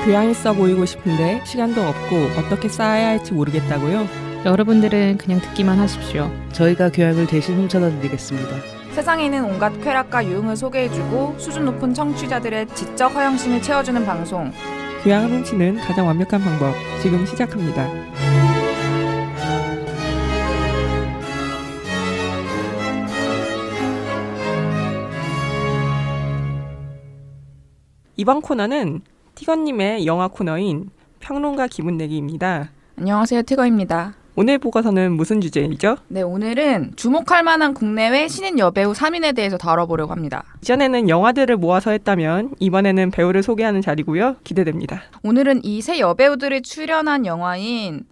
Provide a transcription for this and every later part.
교양 있어 보이고 싶은데 시간도 없고 어떻게 쌓아야 할지 모르겠다고요? 여러분들은 그냥 듣기만 하십시오. 저희가 교양을 대신 훔쳐다 드리겠습니다. 세상에 있는 온갖 쾌락과 유흥을 소개해주고 수준 높은 청취자들의 지적 허영심을 채워주는 방송. 교양을 훔치는 가장 완벽한 방법, 지금 시작합니다. 이번 코너는 티건님의 영화 코너인 평론가 기분 내기입니다. 안녕하세요, 티거입니다. 오늘 보고서는 무슨 주제이죠? 네, 오늘은 주목할 만한 국내외 신인 여배우 3인에 대해서 다뤄보려고 합니다. 이전에는 영화들을 모아서 했다면 이번에는 배우를 소개하는 자리고요. 기대됩니다. 오늘은 이 세 여배우들이 출연한 영화인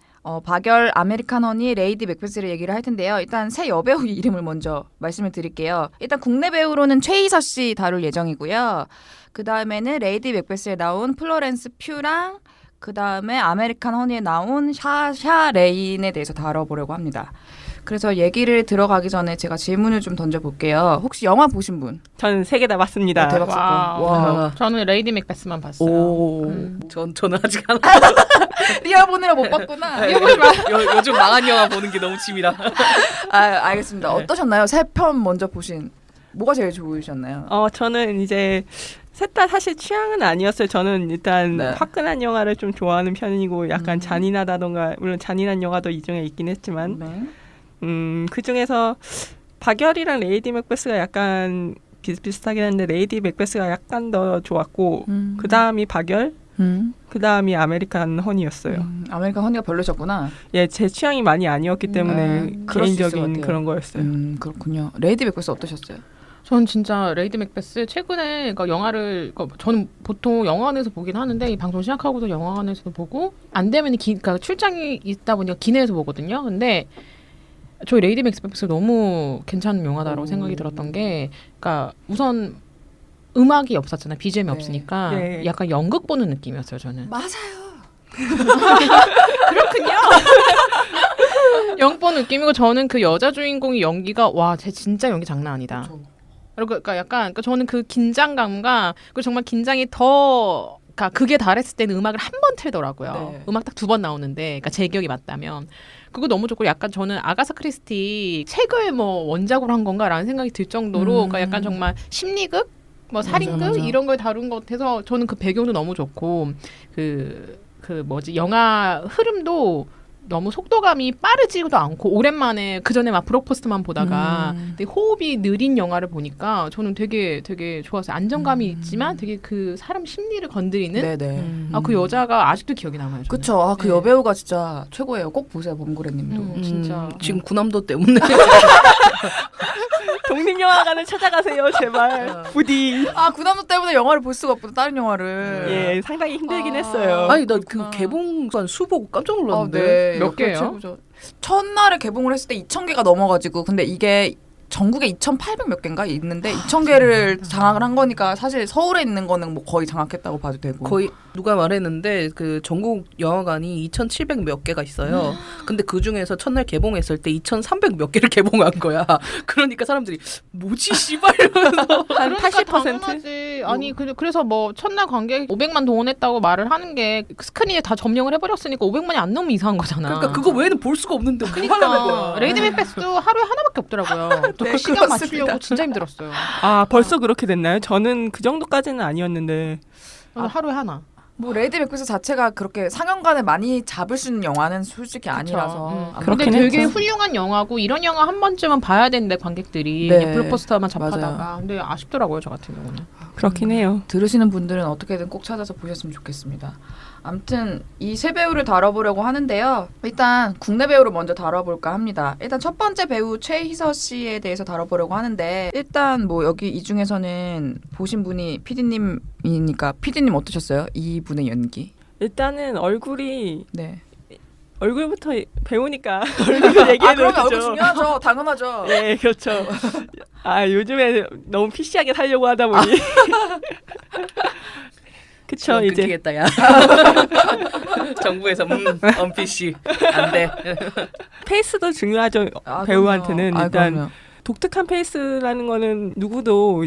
박열, 아메리칸 허니, 레이디 맥베스를 얘기를 할 텐데요. 일단 세 여배우 이름을 먼저 말씀을 드릴게요. 일단 국내 배우로는 최희서 씨 다룰 예정이고요. 그 다음에는 레이디 맥베스에 나온 플로렌스 퓨랑 그 다음에 아메리칸 허니에 나온 샤 레인에 대해서 다뤄보려고 합니다. 그래서 얘기를 들어가기 전에 제가 질문을 좀 던져볼게요. 혹시 영화 보신 분? 저는 3개 다 봤습니다. 대박 사건. 와. 저는 레이디 맥베스만 봤어요. 오, 저는 아직 안. 리아 보느라 못 봤구나. 요즘 망한 영화 보는 게 너무 취미라. 알겠습니다. 네. 어떠셨나요? 세 편 먼저 보신 뭐가 제일 좋으셨나요? 저는 이제 셋 다 사실 취향은 아니었어요. 저는 일단 네. 화끈한 영화를 좀 좋아하는 편이고 약간 음. 잔인하다던가 물론 잔인한 영화도 이 중에 있긴 했지만 네. 그 중에서 박열이랑 레이디 맥베스가 약간 비슷비슷하긴 한데 레이디 맥베스가 약간 더 좋았고 그 다음이 박열 그 다음이 아메리칸 허니였어요. 아메리칸 허니가 별로셨구나. 예, 제 취향이 많이 아니었기 때문에 그럴 수 있을 것 개인적인 같아요. 그런 거였어요. 그렇군요. 레이디 맥베스 어떠셨어요? 전 진짜 레이디 맥베스 최근에 그러니까 영화를 저는 보통 영화관에서 보긴 하는데 이 방송 시작하고도 영화관에서도 보고 안 되면 그러니까 출장이 있다 보니까 기내에서 보거든요. 근데 저희 레이디 맥베스 너무 괜찮은 영화다라고 생각이 들었던 게 그러니까 우선 음악이 없었잖아요. BGM이 네. 없으니까 네. 약간 연극 보는 느낌이었어요. 저는. 맞아요. 연극 보는 느낌이고 저는 그 여자 주인공의 연기가 와, 쟤 진짜 연기 장난 아니다. 그쵸. 그러니까 약간 그러니까 저는 그 긴장감과 그리고 정말 긴장이 더 그러니까 그게 달했을 때는 음악을 한 번 틀더라고요. 네. 음악 딱 2번 나오는데 그러니까 제 기억이 맞다면 그거 너무 좋고 약간 저는 아가사 크리스티 책을 뭐 원작으로 한 건가라는 생각이 들 정도로 그러니까 약간 정말 심리극 뭐 살인극 맞아. 이런 걸 다룬 것 같아서 저는 그 배경도 너무 좋고 그 뭐지 영화 흐름도 너무 속도감이 빠르지도 않고 오랜만에 그 전에 막 블록버스터만 보다가 되게 호흡이 느린 영화를 보니까 저는 되게 좋았어요. 안정감이 있지만 되게 그 사람 심리를 건드리는 네네. 그 여자가 아직도 기억이 남아요. 저는. 그쵸. 그 네. 여배우가 진짜 최고예요. 꼭 보세요, 범고래님도. 진짜. 지금 군함도 때문에. 독립영화관을 찾아가세요, 제발. 부디. 구남도 때문에 영화를 볼 수가 없거든, 다른 영화를. 예, 상당히 힘들긴 했어요. 아니 나 그 그렇구나. 개봉관 수 보고 깜짝 네. 놀랐는데. 몇 개예요? 첫날에 개봉을 했을 때 2,000개가 넘어가지고 근데 이게 전국에 2,800 몇 개인가 있는데 2,000개를 장악을 한 거니까 사실 서울에 있는 거는 뭐 거의 장악했다고 봐도 되고. 거의 누가 말했는데 그 전국 영화관이 2,700 몇 개가 있어요. 근데 그 중에서 첫날 개봉했을 때 2,300 몇 개를 개봉한 거야. 그러니까 사람들이 뭐지 씨발 이러면서 한 그러니까 80%? 당연하지. 아니 그래서 뭐 첫날 관객 500만 동원했다고 말을 하는 게 스크린에 다 점령을 해버렸으니까 500만이 안 넘으면 이상한 거잖아. 그러니까 그거 외에는 볼 수가 없는데 뭐 하려는 거야. 그러니까 레이디 맥베스도 하루에 하나밖에 없더라고요. 또 그 시간 그렇습니다. 맞추려고 진짜 힘들었어요. 벌써 그렇게 됐나요? 저는 그 정도까지는 아니었는데. 저는 하루에 하나. 뭐 레이디 맥베스 자체가 그렇게 상영관을 많이 잡을 수 있는 영화는 솔직히 아니라서. 아마 근데 그렇긴 되게 했죠. 훌륭한 영화고 이런 영화 한 번쯤은 봐야 되는데 관객들이 네. 블록버스터만 맞아요. 접하다가 근데 아쉽더라고요 저 같은 경우는. 그렇긴 해요. 들으시는 분들은 어떻게든 꼭 찾아서 보셨으면 좋겠습니다. 아무튼 이 세 배우를 다뤄보려고 하는데요. 일단 국내 배우를 먼저 다뤄볼까 합니다. 일단 첫 번째 배우 최희서 씨에 대해서 다뤄보려고 하는데 일단 뭐 여기 이 중에서는 보신 분이 PD님이니까 PD님 어떠셨어요? 이분의 연기? 일단은 얼굴이 네. 얼굴부터 배우니까 얼굴 얘기해도 그러면 얼굴 되죠. 중요하죠. 당연하죠. 네, 그렇죠. 요즘에 너무 피시하게 살려고 하다 보니. 그쵸, 이제. 끊기겠다 야. 정부에서 언피씨 안 돼. 페이스도 중요하죠. 배우한테는 그럼요. 일단 그럼요. 독특한 페이스라는 거는 누구도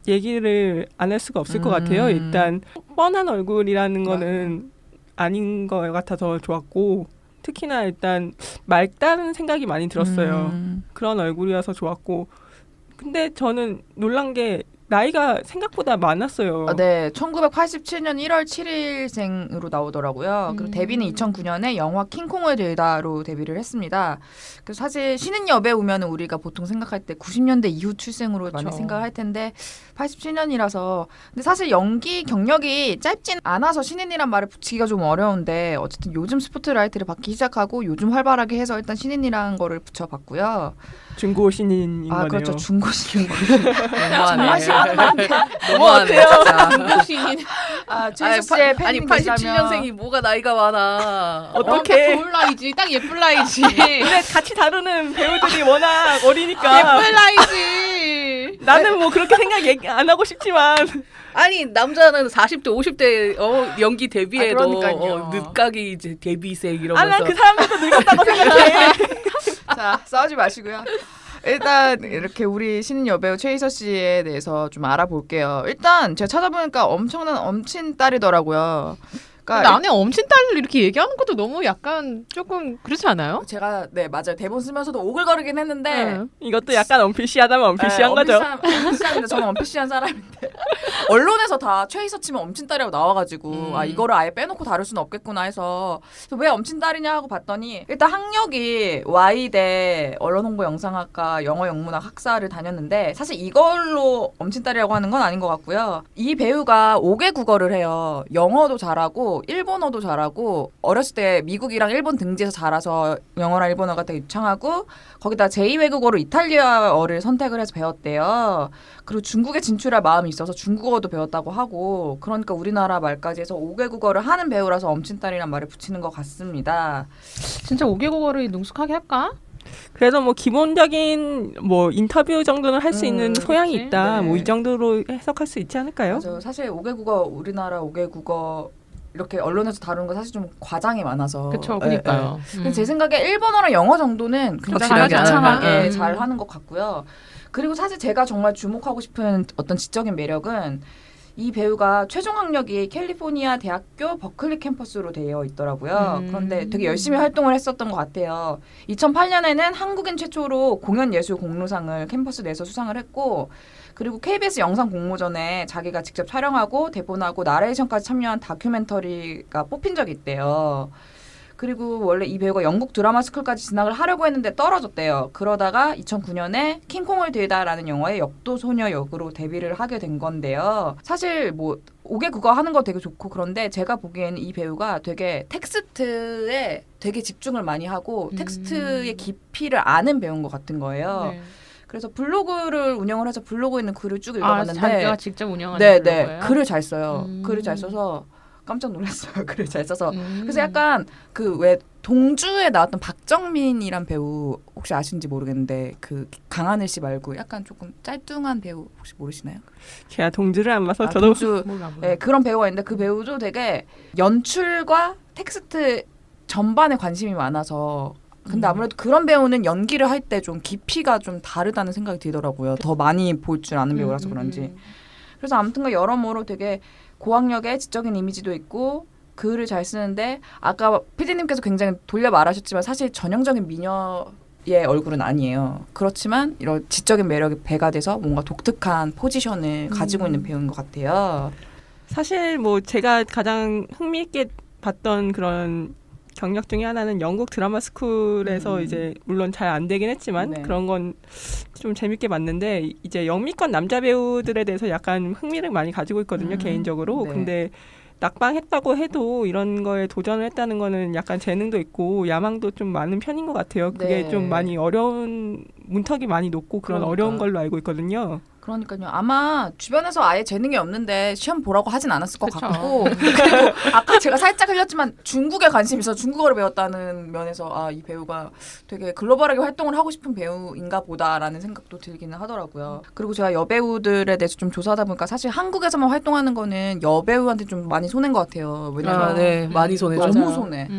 얘기를 안 할 수가 없을 것 같아요. 일단 뻔한 얼굴이라는 거는 아닌 것 같아서 좋았고 특히나 일단 맑다는 생각이 많이 들었어요. 그런 얼굴이어서 좋았고 근데 저는 놀란 게 나이가 생각보다 많았어요. 네, 1987년 1월 7일생으로 나오더라고요. 그리고 데뷔는 2009년에 영화 킹콩을 들다로 데뷔를 했습니다. 그래서 사실 신인 여배우면 우리가 보통 생각할 때 90년대 이후 출생으로 많이 생각할 텐데 87년이라서 근데 사실 연기 경력이 짧진 않아서 신인이란 말을 붙이기가 좀 어려운데 어쨌든 요즘 스포트라이트를 받기 시작하고 요즘 활발하게 해서 일단 신인이라는 거를 붙여봤고요. 중고 신인인 거네요. 아 그렇죠. 중고 신인. 너무하네. 심한데. 너무하네 진짜. 중고신인. 아 최희수 씨의 아니 팬님 계시다면 87년생이 뭐가 나이가 많아. 어떡해. 좋을 나이지. 딱 예쁠 나이지. 근데 같이 다루는 배우들이 워낙 어리니까 예쁠 나이지. 나는 뭐 그렇게 생각 안 하고 싶지만 아니 남자는 40대 50대 연기 데뷔해도 그러니까요. 늦가기 이제 데뷔생 이러면서 난 그 사람들도 늙었다고 생각해. 자 싸우지 마시고요. 일단 이렇게 우리 신인 여배우 최희서 씨에 대해서 좀 알아볼게요. 일단 제가 찾아보니까 엄청난 엄친딸이더라고요. 그러니까 나는 엄친딸을 이렇게 얘기하는 것도 너무 약간 조금 그렇지 않아요? 제가 네 맞아요 대본 쓰면서도 오글거리긴 했는데 응. 이것도 약간 언피시하다면 언피시한 거죠. 엄피시한데 저는 엄피시한 사람인데 언론에서 다 최희서 치면 엄친딸이라고 나와가지고 아 이거를 아예 빼놓고 다룰 수는 없겠구나 해서 왜 엄친딸이냐 하고 봤더니 일단 학력이 Y대 언론홍보 영상학과 영어 영문학 학사를 다녔는데 사실 이걸로 엄친딸이라고 하는 건 아닌 것 같고요. 이 배우가 5개 국어를 해요. 영어도 잘하고 일본어도 잘하고 어렸을 때 미국이랑 일본 등지에서 자라서 영어랑 일본어가 되게 유창하고 거기다 제2외국어로 이탈리아어를 선택을 해서 배웠대요. 그리고 중국에 진출할 마음이 있어서 중국어도 배웠다고 하고 그러니까 우리나라 말까지 해서 5개 국어를 하는 배우라서 엄친딸이란 말을 붙이는 것 같습니다. 진짜 5개 국어를 능숙하게 할까? 그래서 뭐 기본적인 뭐 인터뷰 정도는 할 수 있는 소양이 그렇지. 있다. 네. 뭐 이 정도로 해석할 수 있지 않을까요? 맞아요. 사실 5개 국어 우리나라 5개 국어 이렇게 언론에서 다루는 거 사실 좀 과장이 많아서 그쵸, 예, 그러니까요. 예. 근데 제 생각에 일본어랑 영어 정도는 굉장히 확실하게 유창하게 하는 잘 하는 것 같고요. 그리고 사실 제가 정말 주목하고 싶은 어떤 지적인 매력은 이 배우가 최종 학력이 캘리포니아 대학교 버클리 캠퍼스로 되어 있더라고요. 그런데 되게 열심히 활동을 했었던 것 같아요. 2008년에는 한국인 최초로 공연예술 공로상을 캠퍼스 내에서 수상을 했고 그리고 KBS 영상 공모전에 자기가 직접 촬영하고 대본하고 나레이션까지 참여한 다큐멘터리가 뽑힌 적이 있대요. 그리고 원래 이 배우가 영국 드라마 스쿨까지 진학을 하려고 했는데 떨어졌대요. 그러다가 2009년에 킹콩을 들다라는 영화의 역도 소녀 역으로 데뷔를 하게 된 건데요. 사실 뭐 5개 국어 하는 거 되게 좋고 그런데 제가 보기에는 이 배우가 되게 텍스트에 되게 집중을 많이 하고 텍스트의 깊이를 아는 배우인 것 같은 거예요. 네. 그래서 블로그를 운영을 해서 블로그에 있는 글을 쭉 아, 읽어봤는데 자기가 직접 운영하는 네, 블로그예요? 글을 잘 써요. 글을 잘 써서 깜짝 놀랐어요. 글을 잘 써서. 그래서 약간 그 왜 동주에 나왔던 박정민이란 배우 혹시 아시는지 모르겠는데 그 강하늘 씨 말고 약간 조금 짤뚱한 배우 혹시 모르시나요? 제가 동주를 안 봐서 아, 저도 동주 몰라. 네, 그런 배우가 있는데 그 배우도 되게 연출과 텍스트 전반에 관심이 많아서 근데 아무래도 그런 배우는 연기를 할 때 좀 깊이가 좀 다르다는 생각이 들더라고요. 더 많이 볼 줄 아는 배우라서 그런지. 그래서 아무튼간 여러모로 되게 고학력의 지적인 이미지도 있고 글을 잘 쓰는데 아까 PD님께서 굉장히 돌려 말하셨지만 사실 전형적인 미녀의 얼굴은 아니에요. 그렇지만 이런 지적인 매력이 배가 돼서 뭔가 독특한 포지션을 가지고 있는 배우인 것 같아요. 사실 뭐 제가 가장 흥미있게 봤던 그런 경력 중에 하나는 영국 드라마 스쿨에서 이제 물론 잘 안 되긴 했지만 네. 그런 건 좀 재밌게 봤는데 이제 영미권 남자 배우들에 대해서 약간 흥미를 많이 가지고 있거든요 개인적으로. 네. 근데 낙방했다고 해도 이런 거에 도전을 했다는 거는 약간 재능도 있고 야망도 좀 많은 편인 것 같아요. 그게 네. 좀 많이 어려운 문턱이 많이 높고 그런 그러니까. 어려운 걸로 알고 있거든요. 그러니까요. 아마 주변에서 아예 재능이 없는데 시험 보라고 하진 않았을 것 그쵸. 같고 그리고 아까 제가 살짝 흘렸지만 중국에 관심이 있어서 중국어를 배웠다는 면에서 아, 이 배우가 되게 글로벌하게 활동을 하고 싶은 배우인가 보다라는 생각도 들기는 하더라고요. 그리고 제가 여배우들에 대해서 좀 조사하다 보니까 사실 한국에서만 활동하는 거는 여배우한테 좀 많이 손해인 것 같아요. 왜냐면 네, 많이 손해죠. 너무 맞아요. 손해.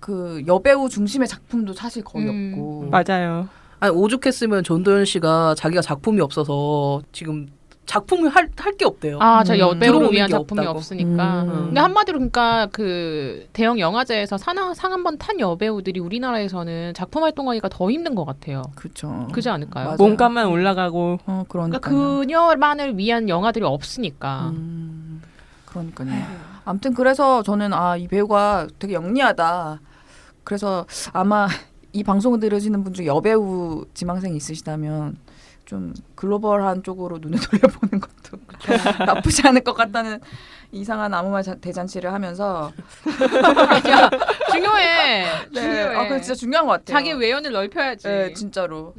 그 여배우 중심의 작품도 사실 거의 없고 맞아요. 아니 오죽했으면 전도연 씨가 자기가 작품이 없어서 지금 작품을 할 게 없대요. 아, 저 여배우를 들어오는 위한 게 작품이 없다고. 없으니까. 근데 한마디로 그러니까 그 대형 영화제에서 상 한 번 탄 여배우들이 우리나라에서는 작품 활동하기가 더 힘든 것 같아요. 그렇죠. 그지 않을까요? 맞아요. 몸값만 올라가고 그러니까. 그러니까 그녀만을 위한 영화들이 없으니까. 그러니까요. 아무튼 그래서 저는 이 배우가 되게 영리하다. 그래서 아마 이 방송을 들으시는 분 중에 여배우 지망생이 있으시다면 좀 글로벌한 쪽으로 눈을 돌려보는 것도 나쁘지 않을 것 같다는 이상한 아무 말 대잔치를 하면서 야, 중요해. 중요해. 그거 진짜 중요한 것 같아요. 자기 외연을 넓혀야지. 네, 진짜로.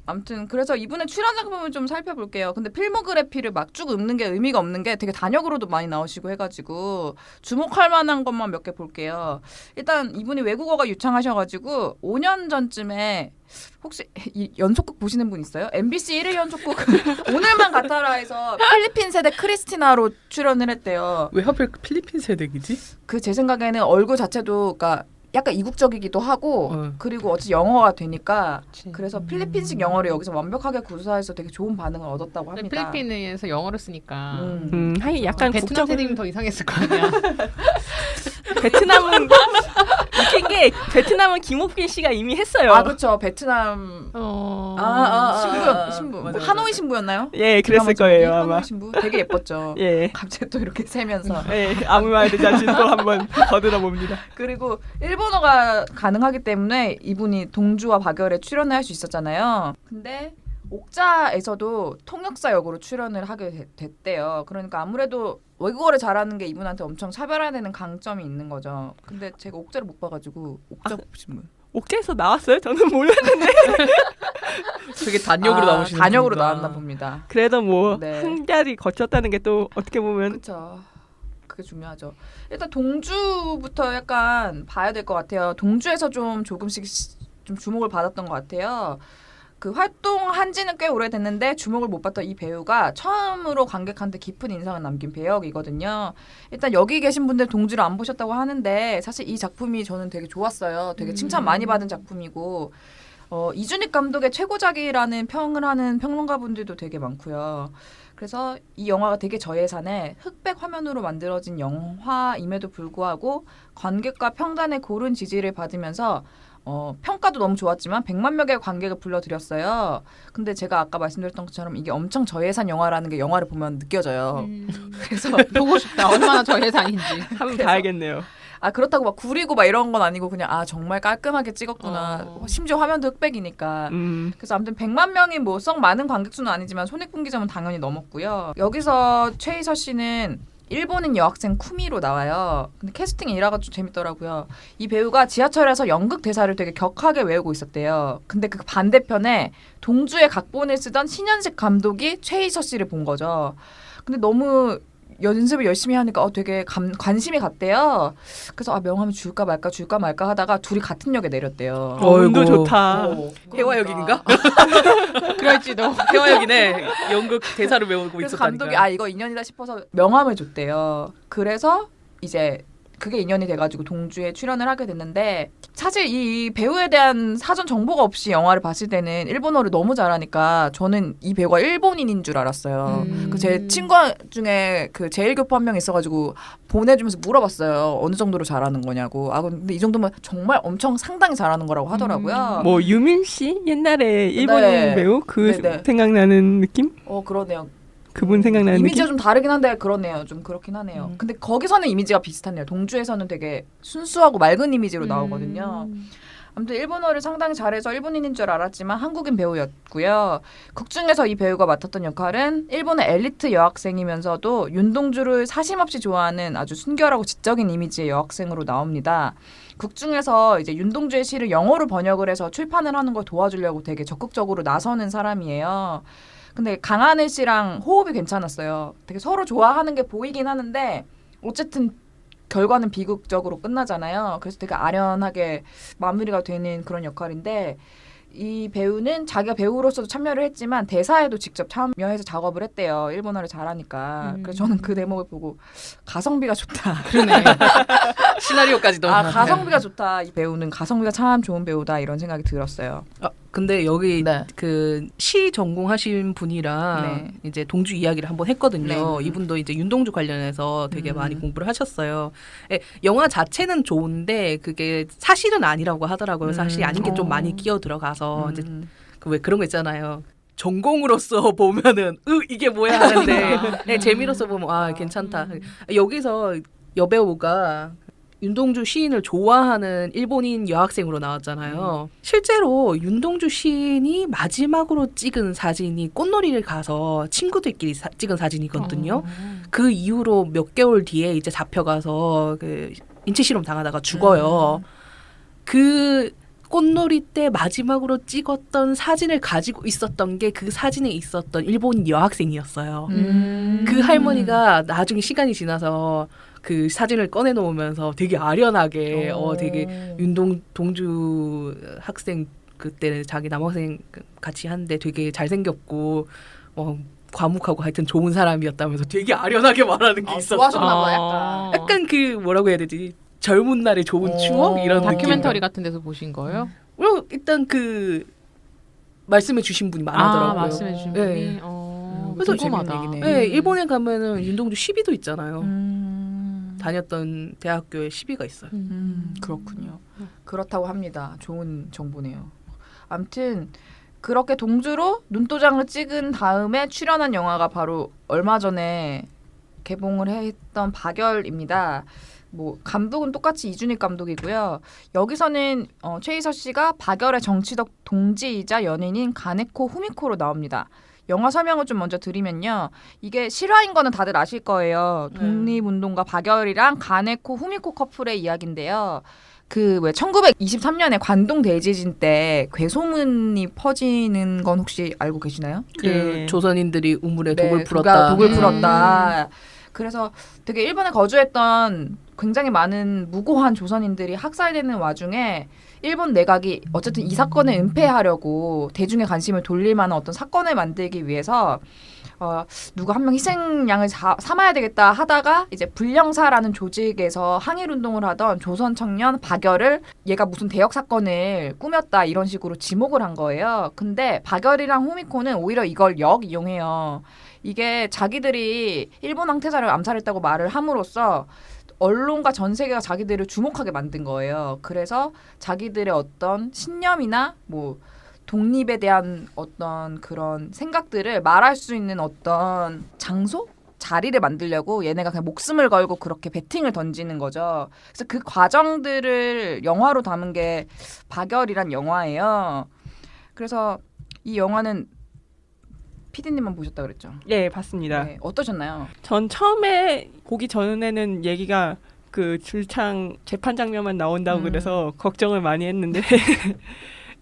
아무튼 그래서 이분의 출연 작품을 좀 살펴볼게요. 근데 필모그래피를 막 쭉 읊는 게 의미가 없는 게 되게 단역으로도 많이 나오시고 해가지고 주목할 만한 것만 몇 개 볼게요. 일단 이분이 외국어가 유창하셔가지고 5년 전쯤에 혹시 이 연속극 보시는 분 있어요? MBC 1일 연속극 오늘만 가타라에서 필리핀 세대 크리스티나로 출연을 했대요. 왜 하필 필리핀 세대이지? 그 제 생각에는 얼굴 자체도 그러니까 약간 이국적이기도 하고 그리고 어찌 영어가 되니까 그래서 필리핀식 영어를 여기서 완벽하게 구사해서 되게 좋은 반응을 얻었다고 합니다. 필리핀에서 영어를 쓰니까. 하긴 약간 베트남 국적은 세대면 더 이상했을 거 아니야. 베트남은 웃긴 게 베트남은 김옥빈 씨가 이미 했어요. 그렇죠. 베트남 신부 맞아, 맞아. 하노이 신부였나요? 예, 그랬을 거예요 아마. 하노이 신부 되게 예뻤죠. 예. 갑자기 또 이렇게 세면서 예, 아무 말 되지 않지 또 한번 거들어 봅니다. 그리고 일본어가 가능하기 때문에 이분이 동주와 박열에 출연을 할 수 있었잖아요. 근데 옥자에서도 통역사 역으로 출연을 하게 됐대요. 그러니까 아무래도 외국어를 잘하는 게 이분한테 엄청 차별화되는 강점이 있는 거죠. 근데 제가 옥자를 못 봐가지고 옥자 보신 분. 옥자에서 나왔어요? 저는 몰랐는데. 되게 단역으로 나오시는 단역으로 분이구나. 나왔나 봅니다. 그래도 뭐 네. 한 자리 거쳤다는 게 또 어떻게 보면 그렇죠. 그게 중요하죠. 일단 동주부터 약간 봐야 될 것 같아요. 동주에서 좀 조금씩 좀 주목을 받았던 것 같아요. 그 활동한 지는 꽤 오래됐는데 주목을 못 받던 이 배우가 처음으로 관객한테 깊은 인상을 남긴 배역이거든요. 일단 여기 계신 분들 동주를 안 보셨다고 하는데 사실 이 작품이 저는 되게 좋았어요. 되게 칭찬 많이 받은 작품이고 이준익 감독의 최고작이라는 평을 하는 평론가분들도 되게 많고요. 그래서 이 영화가 되게 저예산에 흑백 화면으로 만들어진 영화임에도 불구하고 관객과 평단의 고른 지지를 받으면서 평가도 너무 좋았지만 100만 명의 관객을 불러들였어요. 근데 제가 아까 말씀드렸던 것처럼 이게 엄청 저예산 영화라는 게 영화를 보면 느껴져요. 그래서 보고 싶다. 얼마나 저 예산인지. 한번 봐야겠네요. 그렇다고 막 구리고 막 이런 건 아니고 그냥 정말 깔끔하게 찍었구나. 심지어 화면도 흑백이니까. 그래서 아무튼 100만 명이 뭐 썩 많은 관객 수는 아니지만 손익분기점은 당연히 넘었고요. 여기서 최희서 씨는 일본인 여학생 쿠미로 나와요. 근데 캐스팅이 이라가 좀 재밌더라고요. 이 배우가 지하철에서 연극 대사를 되게 격하게 외우고 있었대요. 근데 그 반대편에 동주의 각본을 쓰던 신현식 감독이 최희서 씨를 본 거죠. 근데 너무 연습을 열심히 하니까 되게 관심이 갔대요. 그래서 명함을 줄까 말까 하다가 둘이 같은 역에 내렸대요. 운도 좋다. 해화역인가? 그럴지도. 해화역이네. 연극 대사를 외우고 그래서 있었다니까. 감독이 이거 인연이다 싶어서 명함을 줬대요. 그래서 이제 그게 인연이 돼가지고 동주에 출연을 하게 됐는데 사실 이 배우에 대한 사전 정보가 없이 영화를 봤을 때는 일본어를 너무 잘하니까 저는 이 배우가 일본인인 줄 알았어요. 그 제 친구 중에 그 제일교포 한 명 있어가지고 보내주면서 물어봤어요. 어느 정도로 잘하는 거냐고. 근데 이 정도면 정말 엄청 상당히 잘하는 거라고 하더라고요. 뭐 유민 씨 옛날에 일본인 네. 배우 그 네네. 생각나는 느낌? 그러네요. 그분 생각나는 이미지가 느낌? 좀 다르긴 한데 그러네요. 좀 그렇긴 하네요. 근데 거기서는 이미지가 비슷하네요. 동주에서는 되게 순수하고 맑은 이미지로 나오거든요. 아무튼 일본어를 상당히 잘해서 일본인인 줄 알았지만 한국인 배우였고요. 극 중에서 이 배우가 맡았던 역할은 일본의 엘리트 여학생이면서도 윤동주를 사심없이 좋아하는 아주 순결하고 지적인 이미지의 여학생으로 나옵니다. 극 중에서 이제 윤동주의 시를 영어로 번역을 해서 출판을 하는 걸 도와주려고 되게 적극적으로 나서는 사람이에요. 근데 강하늘 씨랑 호흡이 괜찮았어요. 되게 서로 좋아하는 게 보이긴 하는데 어쨌든 결과는 비극적으로 끝나잖아요. 그래서 되게 아련하게 마무리가 되는 그런 역할인데 이 배우는 자기가 배우로서도 참여를 했지만 대사에도 직접 참여해서 작업을 했대요. 일본어를 잘하니까. 그래서 저는 그 대목을 보고 가성비가 좋다. 그러네. 시나리오까지도. 가성비가 좋다. 이 배우는 가성비가 참 좋은 배우다 이런 생각이 들었어요. 근데 여기 네. 그 시 전공하신 분이랑 네. 이제 동주 이야기를 한번 했거든요. 네. 이분도 이제 윤동주 관련해서 되게 많이 음. 공부를 하셨어요. 예, 영화 자체는 좋은데 그게 사실은 아니라고 하더라고요. 사실이 아닌 게 좀 많이 끼어 들어가서 이제 그 왜 그런 거 있잖아요. 전공으로서 보면은 이게 뭐야 하는데 네, 재미로서 보면 아 괜찮다. 여기서 여배우가 윤동주 시인을 좋아하는 일본인 여학생으로 나왔잖아요. 실제로 윤동주 시인이 마지막으로 찍은 사진이 꽃놀이를 가서 친구들끼리 찍은 사진이거든요. 그 이후로 몇 개월 뒤에 이제 잡혀가서 그 인체 실험 당하다가 죽어요. 그 꽃놀이 때 마지막으로 찍었던 사진을 가지고 있었던 게 그 사진에 있었던 일본인 여학생이었어요. 그 할머니가 나중에 시간이 지나서 그 사진을 꺼내 놓으면서 되게 아련하게 되게 동주 학생 그때 자기 남학생 같이 하는데 되게 잘생겼고 과묵하고 하여튼 좋은 사람이었다면서 되게 아련하게 말하는 게 있었어. 좋아하셨나 봐 약간. 약간 그 뭐라고 해야 되지? 젊은 날의 좋은 추억 이런 다큐멘터리 같은 데서 보신 거예요? 일단 그 말씀해 주신 분이 많더라고요. 말씀해 주신 네. 분이. 그래서 궁금하다. 재밌는 얘기네. 네, 일본에 가면은 윤동주 시비도 있잖아요. 음. 다녔던 대학교에 시비가 있어요. 그렇군요. 그렇다고 합니다. 좋은 정보네요. 아무튼 그렇게 동주로 눈도장을 찍은 다음에 출연한 영화가 바로 얼마 전에 개봉을 했던 박열입니다. 뭐 감독은 똑같이 이준익 감독이고요. 여기서는 최희서 씨가 박열의 정치적 동지이자 연인인 가네코 후미코로 나옵니다. 영화 설명을 좀 먼저 드리면요. 이게 실화인 거는 다들 아실 거예요. 독립운동가 박열이랑 가네코 후미코 커플의 이야기인데요. 그 왜 1923년에 관동 대지진 때 괴소문이 퍼지는 건 혹시 알고 계시나요? 그 네. 조선인들이 우물에 네, 독을 누가 풀었다. 독을 풀었다. 그래서 되게 일본에 거주했던 굉장히 많은 무고한 조선인들이 학살되는 와중에 일본 내각이 어쨌든 이 사건을 은폐하려고 대중의 관심을 돌릴 만한 어떤 사건을 만들기 위해서 누가 한 명 희생양을 삼아야 되겠다 하다가 이제 불령사라는 조직에서 항일운동을 하던 조선 청년 박열을 얘가 무슨 대역 사건을 꾸몄다 이런 식으로 지목을 한 거예요. 근데 박열이랑 후미코는 오히려 이걸 역이용해요. 이게 자기들이 일본 황태자를 암살했다고 말을 함으로써 언론과 전 세계가 자기들을 주목하게 만든 거예요. 그래서 자기들의 어떤 신념이나 뭐 독립에 대한 어떤 그런 생각들을 말할 수 있는 어떤 장소? 자리를 만들려고 얘네가 그냥 목숨을 걸고 그렇게 배팅을 던지는 거죠. 그래서 그 과정들을 영화로 담은 게 박열이란 영화예요. 그래서 이 영화는 PD님만 보셨다 그랬죠? 네, 봤습니다. 네, 어떠셨나요? 전 처음에 보기 전에는 얘기가 그 줄창 재판 장면만 나온다고 그래서 걱정을 많이 했는데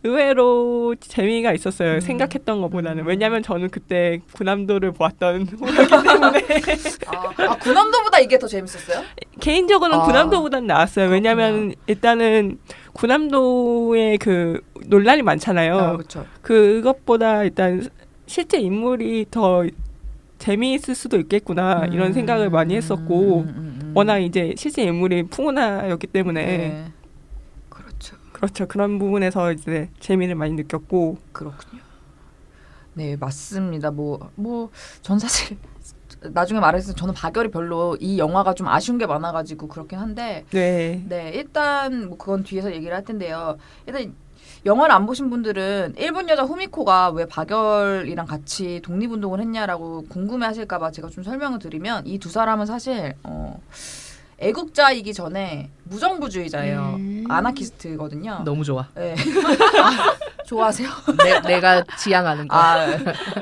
의외로 재미가 있었어요. 생각했던 것보다는. 왜냐하면 저는 그때 군함도를 보았던 후배이기 때문에 군함도보다 이게 더 재밌었어요? 개인적으로는 군함도보다는 나았어요. 왜냐하면 일단은 군함도의 그 논란이 많잖아요. 그렇죠. 그것보다 일단 실제 인물이 더 재미있을 수도 있겠구나 이런 생각을 많이 했었고 워낙 이제 실제 인물이 풍은하였기 때문에 네. 그렇죠. 그런 부분에서 이제 재미를 많이 느꼈고. 그렇군요. 네, 맞습니다. 전 사실 나중에 말했을 때 저는 박열이 별로 이 영화가 좀 아쉬운 게 많아가지고 그렇긴 한데 네. 일단 뭐 그건 뒤에서 얘기를 할 텐데요. 일단 영화를 안 보신 분들은 일본 여자 후미코가 왜 박열이랑 같이 독립운동을 했냐라고 궁금해하실까봐 제가 좀 설명을 드리면 이 두 사람은 사실 애국자이기 전에 무정부주의자예요. 아나키스트거든요. 너무 좋아. 네. 좋아하세요? 내가 지향하는 거.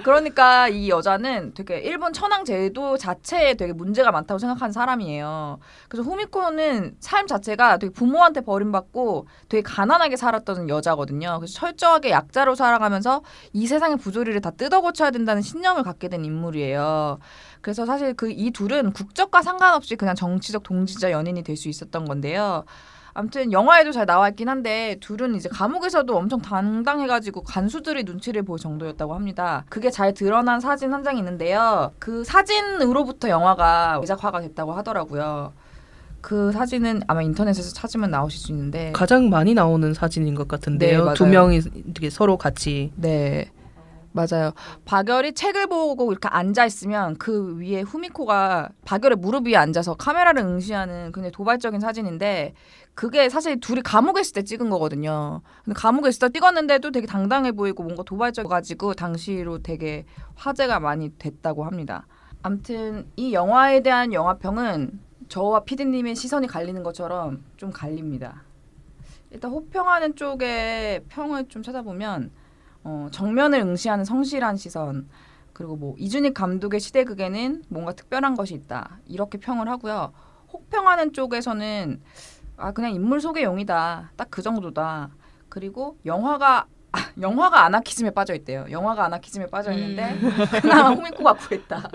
그러니까 이 여자는 되게 일본 천황 제도 자체에 되게 문제가 많다고 생각하는 사람이에요. 그래서 후미코는 삶 자체가 되게 부모한테 버림받고 되게 가난하게 살았던 여자거든요. 그래서 철저하게 약자로 살아가면서 이 세상의 부조리를 다 뜯어고쳐야 된다는 신념을 갖게 된 인물이에요. 그래서 사실 이 둘은 국적과 상관없이 그냥 정치적 동지자 연인이 될 수 있었던 건데요. 아무튼 영화에도 잘 나와 있긴 한데 둘은 이제 감옥에서도 엄청 당당해가지고 간수들의 눈치를 볼 정도였다고 합니다. 그게 잘 드러난 사진 한 장이 있는데요. 그 사진으로부터 영화가 제작화가 됐다고 하더라고요. 그 사진은 아마 인터넷에서 찾으면 나오실 수 있는데 가장 많이 나오는 사진인 것 같은데요. 네, 두 맞아요. 명이 이렇게 서로 같이. 네. 맞아요. 박열이 책을 보고 이렇게 앉아 있으면 그 위에 후미코가 박열의 무릎 위에 앉아서 카메라를 응시하는 굉장히 도발적인 사진인데 그게 사실 둘이 감옥에 있을 때 찍은 거거든요. 근데 감옥에 있을 때 찍었는데도 되게 당당해 보이고 뭔가 도발적가지고 당시로 되게 화제가 많이 됐다고 합니다. 아무튼 이 영화에 대한 영화평은 저와 피디님의 시선이 갈리는 것처럼 좀 갈립니다. 일단 호평하는 쪽의 평을 좀 찾아보면 정면을 응시하는 성실한 시선 그리고 뭐 이준익 감독의 시대극에는 뭔가 특별한 것이 있다 이렇게 평을 하고요. 혹평하는 쪽에서는 그냥 인물 소개용이다 딱 그 정도다. 그리고 영화가 아나키즘에 빠져 있대요. 영화가 아나키즘에 빠져 있는데 그나마 후미코가 구했다.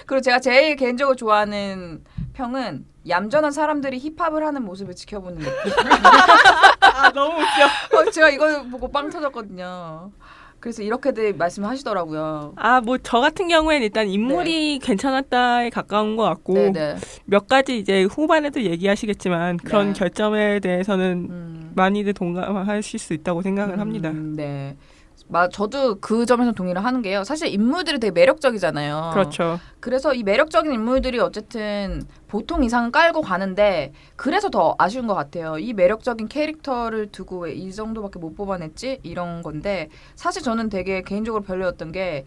그리고 제가 제일 개인적으로 좋아하는 평은 얌전한 사람들이 힙합을 하는 모습을 지켜보는 느낌. 너무 웃겨. 제가 이걸 보고 빵 터졌거든요. 그래서 이렇게들 말씀하시더라고요. 뭐 저 같은 경우에는 일단 인물이 괜찮았다에 가까운 것 같고 네네. 몇 가지 이제 후반에도 얘기하시겠지만 그런 네. 결점에 대해서는 많이들 동감하실 수 있다고 생각을 합니다. 네. 저도 그 점에서 동의를 하는 게요. 사실 인물들이 되게 매력적이잖아요. 그렇죠. 그래서 이 매력적인 인물들이 어쨌든 보통 이상은 깔고 가는데 그래서 더 아쉬운 것 같아요. 이 매력적인 캐릭터를 두고 왜 이 정도밖에 못 뽑아냈지? 이런 건데 사실 저는 되게 개인적으로 별로였던 게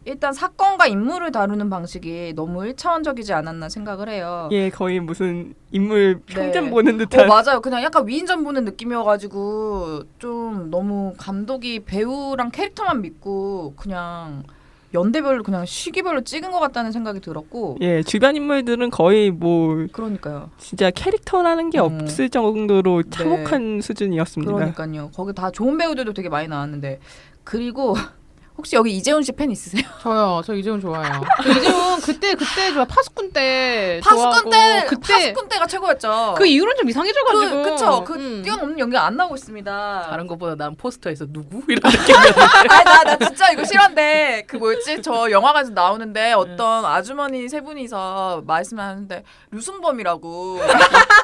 일단 사건과 인물을 다루는 방식이 너무 1차원적이지 않았나 생각을 해요. 예, 거의 무슨 인물 평점 네. 보는 듯한. 맞아요. 그냥 약간 위인전 보는 느낌이어가지고 좀 너무 감독이 배우랑 캐릭터만 믿고 그냥 연대별로 그냥 시기별로 찍은 것 같다는 생각이 들었고. 예, 주변 인물들은 거의 뭐 그러니까요. 진짜 캐릭터라는 게 없을 정도로 참혹한 수준이었습니다. 그러니까요. 거기 다 좋은 배우들도 되게 많이 나왔는데 그리고 혹시 여기 이재훈 씨 팬 있으세요? 저요. 저 이재훈 좋아해요. 저 이재훈 그때 좋아. 파수꾼 때 파수꾼 때 그때 파수꾼 때가 최고였죠. 그 이후로는 좀 이상해져가지고. 그쵸. 뛰어넘는 연기가 안 나오고 있습니다. 다른 것보다 난 포스터에서 누구 이런 느낌이었는데. 나 진짜 이거 싫어한데 그 뭐였지? 저 영화관에서 나오는데 어떤 아주머니 세 분이서 말씀하는데 류승범이라고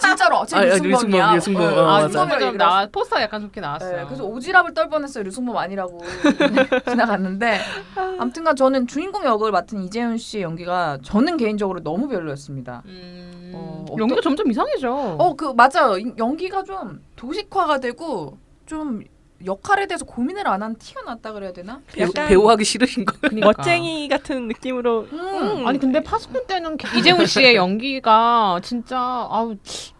진짜로 류승범이야. 류승범. 류승범이라고 류승범이 얘기를 나 포스터 약간 좋게 나왔어요. 네, 그래서 오지랖을 떨 뻔했어요. 류승범 아니라고 지나갔는데 아무튼간 저는 주인공 역을 맡은 이재훈 씨의 연기가 저는 개인적으로 너무 별로였습니다. 연기가 점점 이상해져. 맞아요. 연기가 좀 도식화가 되고 좀 역할에 대해서 고민을 안 한 티가 났다 그래야 되나? 약간 배우하기 싫으신 거. 그러니까. 멋쟁이 같은 느낌으로. 아니 근데 파수꾼 때는 이재훈 씨의 연기가 진짜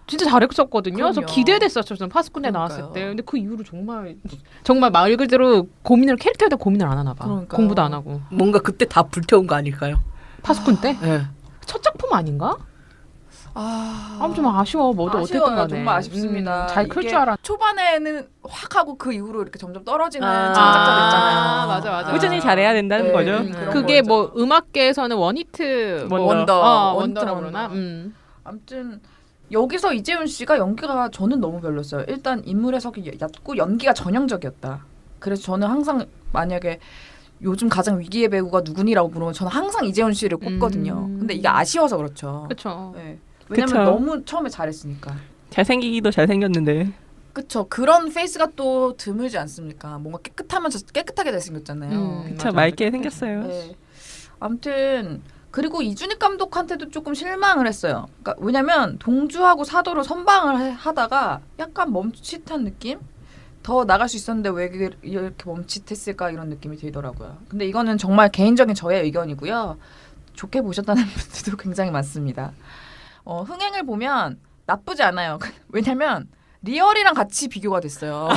진짜 잘했었거든요. 그래서 그럼요. 기대됐었죠. 저는 파수꾼 때 그러니까요. 나왔을 때. 근데 그 이후로 정말 말 그대로 캐릭터에 대한 고민을 안 하나 봐. 그러니까요. 공부도 안 하고. 뭔가 그때 다 불태운 거 아닐까요? 파수꾼 때? 네. 첫 작품 아닌가? 좀 아쉬워. 뭐도 아쉬워요. 어쨌든 간에. 정말 아쉽습니다. 잘 클 이게 줄 알았. 초반에는 확 하고 그 이후로 이렇게 점점 떨어지는 아. 창작자들 있잖아요. 맞아. 꾸준히 잘해야 된다는 네. 거죠. 그런 그게 거죠. 뭐 음악계에서는 원히트 원더라고 그러나? 아무튼 여기서 이재훈 씨가 연기가 저는 너무 별로였어요. 일단 인물 해석이 얕고 연기가 전형적이었다. 그래서 저는 항상 만약에 요즘 가장 위기의 배우가 누구니라고 물으면 저는 항상 이재훈 씨를 꼽거든요. 근데 이게 아쉬워서 그렇죠. 그렇죠. 네. 왜냐면 그쵸. 너무 처음에 잘했으니까. 잘생기기도 잘생겼는데. 그쵸. 그런 페이스가 또 드물지 않습니까? 뭔가 깨끗하게 잘생겼잖아요. 그쵸, 맞아. 맑게 생겼어요. 네. 아무튼 그리고 이준익 감독한테도 조금 실망을 했어요. 그러니까 왜냐면 동주하고 사도로 선방을 하다가 약간 멈칫한 느낌? 더 나갈 수 있었는데 왜 이렇게 멈칫했을까 이런 느낌이 들더라고요. 근데 이거는 정말 개인적인 저의 의견이고요. 좋게 보셨다는 분들도 굉장히 많습니다. 흥행을 보면 나쁘지 않아요. 왜냐면 리얼이랑 같이 비교가 됐어요.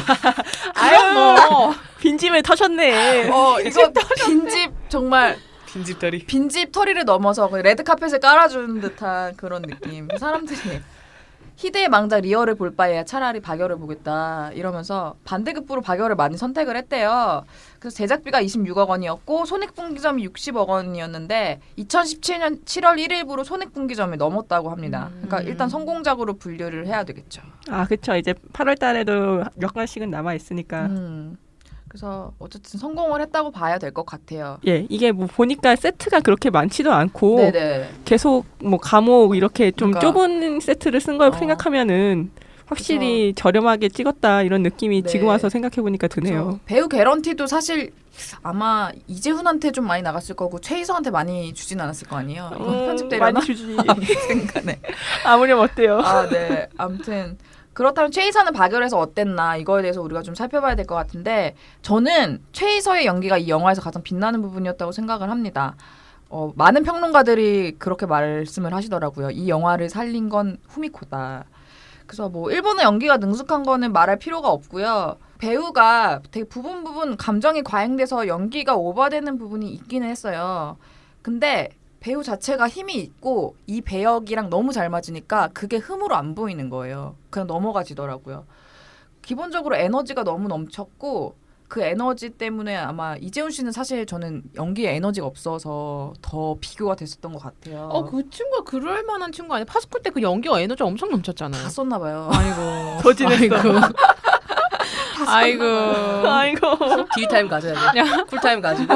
아유, 빈집을 터셨네. 이거 빈집 정말 빈집털이. 빈집 털이를 넘어서 거의 레드카펫을 깔아주는 듯한 그런 느낌. 사람들이 희대의 망작 리얼을 볼 바에야 차라리 박열을 보겠다 이러면서 반대급부로 박열을 많이 선택을 했대요. 그래서 제작비가 26억 원이었고 손익분기점이 60억 원이었는데 2017년 7월 1일부로 손익분기점이 넘었다고 합니다. 그러니까 일단 성공작으로 분류를 해야 되겠죠. 그쵸. 이제 8월 달에도 몇 건씩은 남아있으니까. 그래서 어쨌든 성공을 했다고 봐야 될 것 같아요. 예, 이게 뭐 보니까 세트가 그렇게 많지도 않고 네네. 계속 뭐 감옥 이렇게 좀 그러니까. 좁은 세트를 쓴 걸 어. 생각하면은 확실히 저렴하게 찍었다 이런 느낌이 네. 지금 와서 생각해 보니까 드네요. 그래서 배우 개런티도 사실 아마 이재훈한테 좀 많이 나갔을 거고 최희성한테 많이 주진 않았을 거 아니에요. 이건 편집되려나? 많이 주지. 아무튼 간에. 아무렴 어때요? 아, 네. 아무튼 그렇다면 최희서는 박열에서 어땠나 이거에 대해서 우리가 좀 살펴봐야 될 것 같은데 저는 최희서의 연기가 이 영화에서 가장 빛나는 부분이었다고 생각을 합니다. 많은 평론가들이 그렇게 말씀을 하시더라고요. 이 영화를 살린 건 후미코다. 그래서 뭐 일본의 연기가 능숙한 거는 말할 필요가 없고요. 배우가 되게 부분 감정이 과잉돼서 연기가 오버되는 부분이 있기는 했어요. 근데 배우 자체가 힘이 있고 이 배역이랑 너무 잘 맞으니까 그게 흠으로 안 보이는 거예요. 그냥 넘어가지더라고요. 기본적으로 에너지가 너무 넘쳤고 그 에너지 때문에 아마 이재훈 씨는 사실 저는 연기에 에너지가 없어서 더 비교가 됐었던 것 같아요. 그 친구가 그럴 만한 친구 아니야? 파스쿨 때 그 연기가 에너지 엄청 넘쳤잖아요. 다 썼나 봐요. 아이고. 더 지냈어. 아이고. 아이고. 딜타임 가져야 돼. 쿨타임 가지고.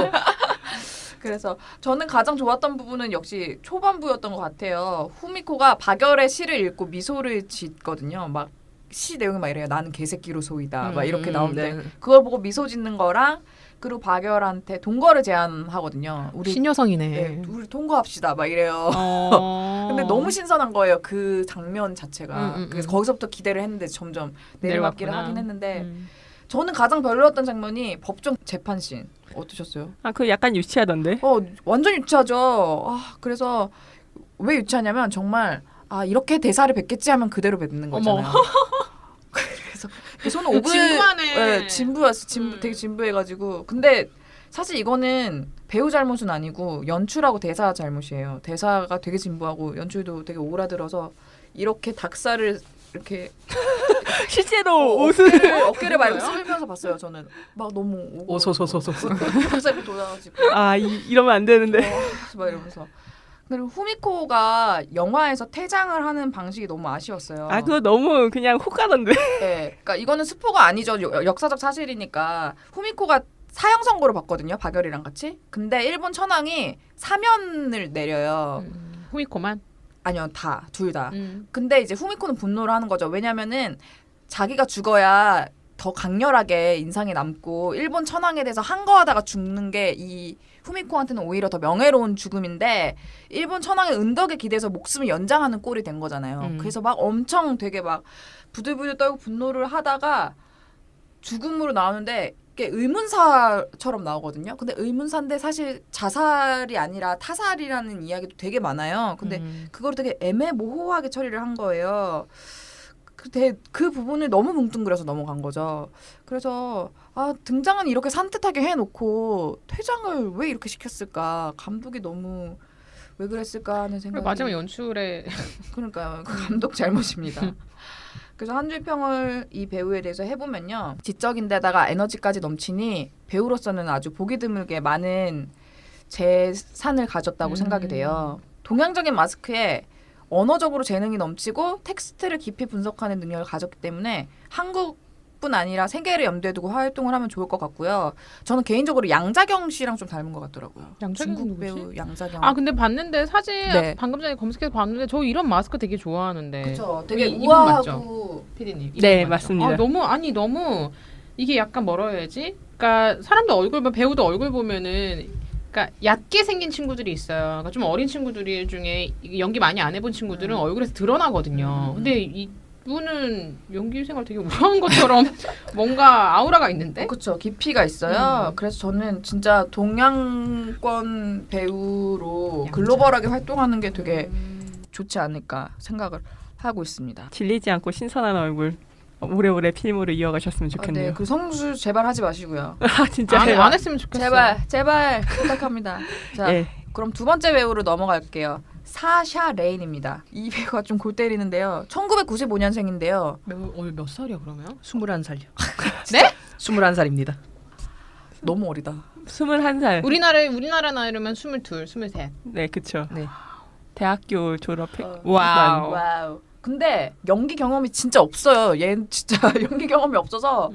그래서 저는 가장 좋았던 부분은 역시 초반부였던 것 같아요. 후미코가 박열의 시를 읽고 미소를 짓거든요. 막 시 내용이 막 이래요. 나는 개새끼로 소이다. 막 이렇게 나오는데 네. 그걸 보고 미소 짓는 거랑 그리고 박열한테 동거를 제안하거든요. 우리 신여성이네. 네, 우리 통과합시다. 막 이래요. 근데 근데 너무 신선한 거예요. 그 장면 자체가. 그래서 거기서부터 기대를 했는데 점점 내려막기를 하긴 했는데 저는 가장 별로였던 장면이 법정 재판 씬. 어떠셨어요? 아, 그 약간 유치하던데. 완전 유치하죠. 그래서 왜 유치하냐면 정말 이렇게 대사를 뱉겠지 하면 그대로 뱉는 거잖아요. 그래서 저는 오글 진부하네. 네, 진부였어. 되게 진부해가지고. 근데 사실 이거는 배우 잘못은 아니고 연출하고 대사 잘못이에요. 대사가 되게 진부하고 연출도 되게 오그라들어서 이렇게 닭살을 이렇게 실제로 옷을 어깨를 막 이렇게 쓸면서 봤어요. 저는 막 너무 오소소소소. 닭살이 돋아가지고 이러면 안 되는데. 막 이러면서. 그리고 후미코가 영화에서 퇴장을 하는 방식이 너무 아쉬웠어요. 그거 너무 그냥 훅 가던데. 네, 그러니까 이거는 스포가 아니죠. 역사적 사실이니까 후미코가 사형 선고를 받거든요. 박열이랑 같이. 근데 일본 천황이 사면을 내려요. 후미코만. 아니요, 둘 다. 근데 이제 후미코는 분노를 하는 거죠. 왜냐면은 자기가 죽어야 더 강렬하게 인상이 남고 일본 천황에 대해서 항거하다가 죽는 게 이 후미코한테는 오히려 더 명예로운 죽음인데 일본 천황의 은덕에 기대서 목숨을 연장하는 꼴이 된 거잖아요. 그래서 막 엄청 되게 막 부들부들 떨고 분노를 하다가 죽음으로 나오는데 이게 의문사처럼 나오거든요. 근데 의문사인데 사실 자살이 아니라 타살이라는 이야기도 되게 많아요. 근데 그걸 되게 애매모호하게 처리를 한 거예요. 그 부분을 너무 뭉뚱그려서 넘어간 거죠. 그래서 등장은 이렇게 산뜻하게 해놓고 퇴장을 왜 이렇게 시켰을까? 감독이 너무 왜 그랬을까 하는 생각이. 마지막 연출에 그러니까요. 그 감독 잘못입니다. 그래서 한 줄 평을 이 배우에 대해서 해보면요. 지적인데다가 에너지까지 넘치니 배우로서는 아주 보기 드물게 많은 재산을 가졌다고 생각이 돼요. 동양적인 마스크에 언어적으로 재능이 넘치고 텍스트를 깊이 분석하는 능력을 가졌기 때문에 한국뿐 아니라 세계를 염두에 두고 활동을 하면 좋을 것 같고요. 저는 개인적으로 양자경 씨랑 좀 닮은 것 같더라고요. 양자경 중국 누구지? 배우 양자경. 근데 봤는데 사진 네. 방금 전에 검색해서 봤는데 저 이런 마스크 되게 좋아하는데. 그렇죠. 되게 이분 우아하고 피디님. 네, 이분 맞죠? 맞습니다. 너무 이게 약간 뭐라 해야지? 그러니까 사람도 얼굴 배우도 얼굴 보면은 그러니까 얕게 생긴 친구들이 있어요. 그러니까 좀 어린 친구들 중에 연기 많이 안 해본 친구들은 얼굴에서 드러나거든요. 근데 이분은 연기 생활 되게 우아한 것처럼 뭔가 아우라가 있는데? 그렇죠. 깊이가 있어요. 그래서 저는 진짜 동양권 배우로 글로벌하게 활동하는 게 되게 좋지 않을까 생각을 하고 있습니다. 질리지 않고 신선한 얼굴 오래오래 필모로 이어가셨으면 좋겠네요. 네, 그 성수 제발 하지 마시고요. 진짜요? 안 했으면 좋겠어요. 제발 부탁합니다. 자, 예. 그럼 두 번째 배우로 넘어갈게요. 사샤 레인입니다. 이 배우가 좀 골 때리는데요. 1995년생인데요. 몇 살이야 그러면? 21살이요. 네? 21살입니다. 너무 어리다. 21살. 우리나라 나이로면 22, 23. 네, 그쵸. 네. 대학교 졸업해. 와우. 와우. 근데 연기 경험이 진짜 없어요. 얘 진짜 연기 경험이 없어서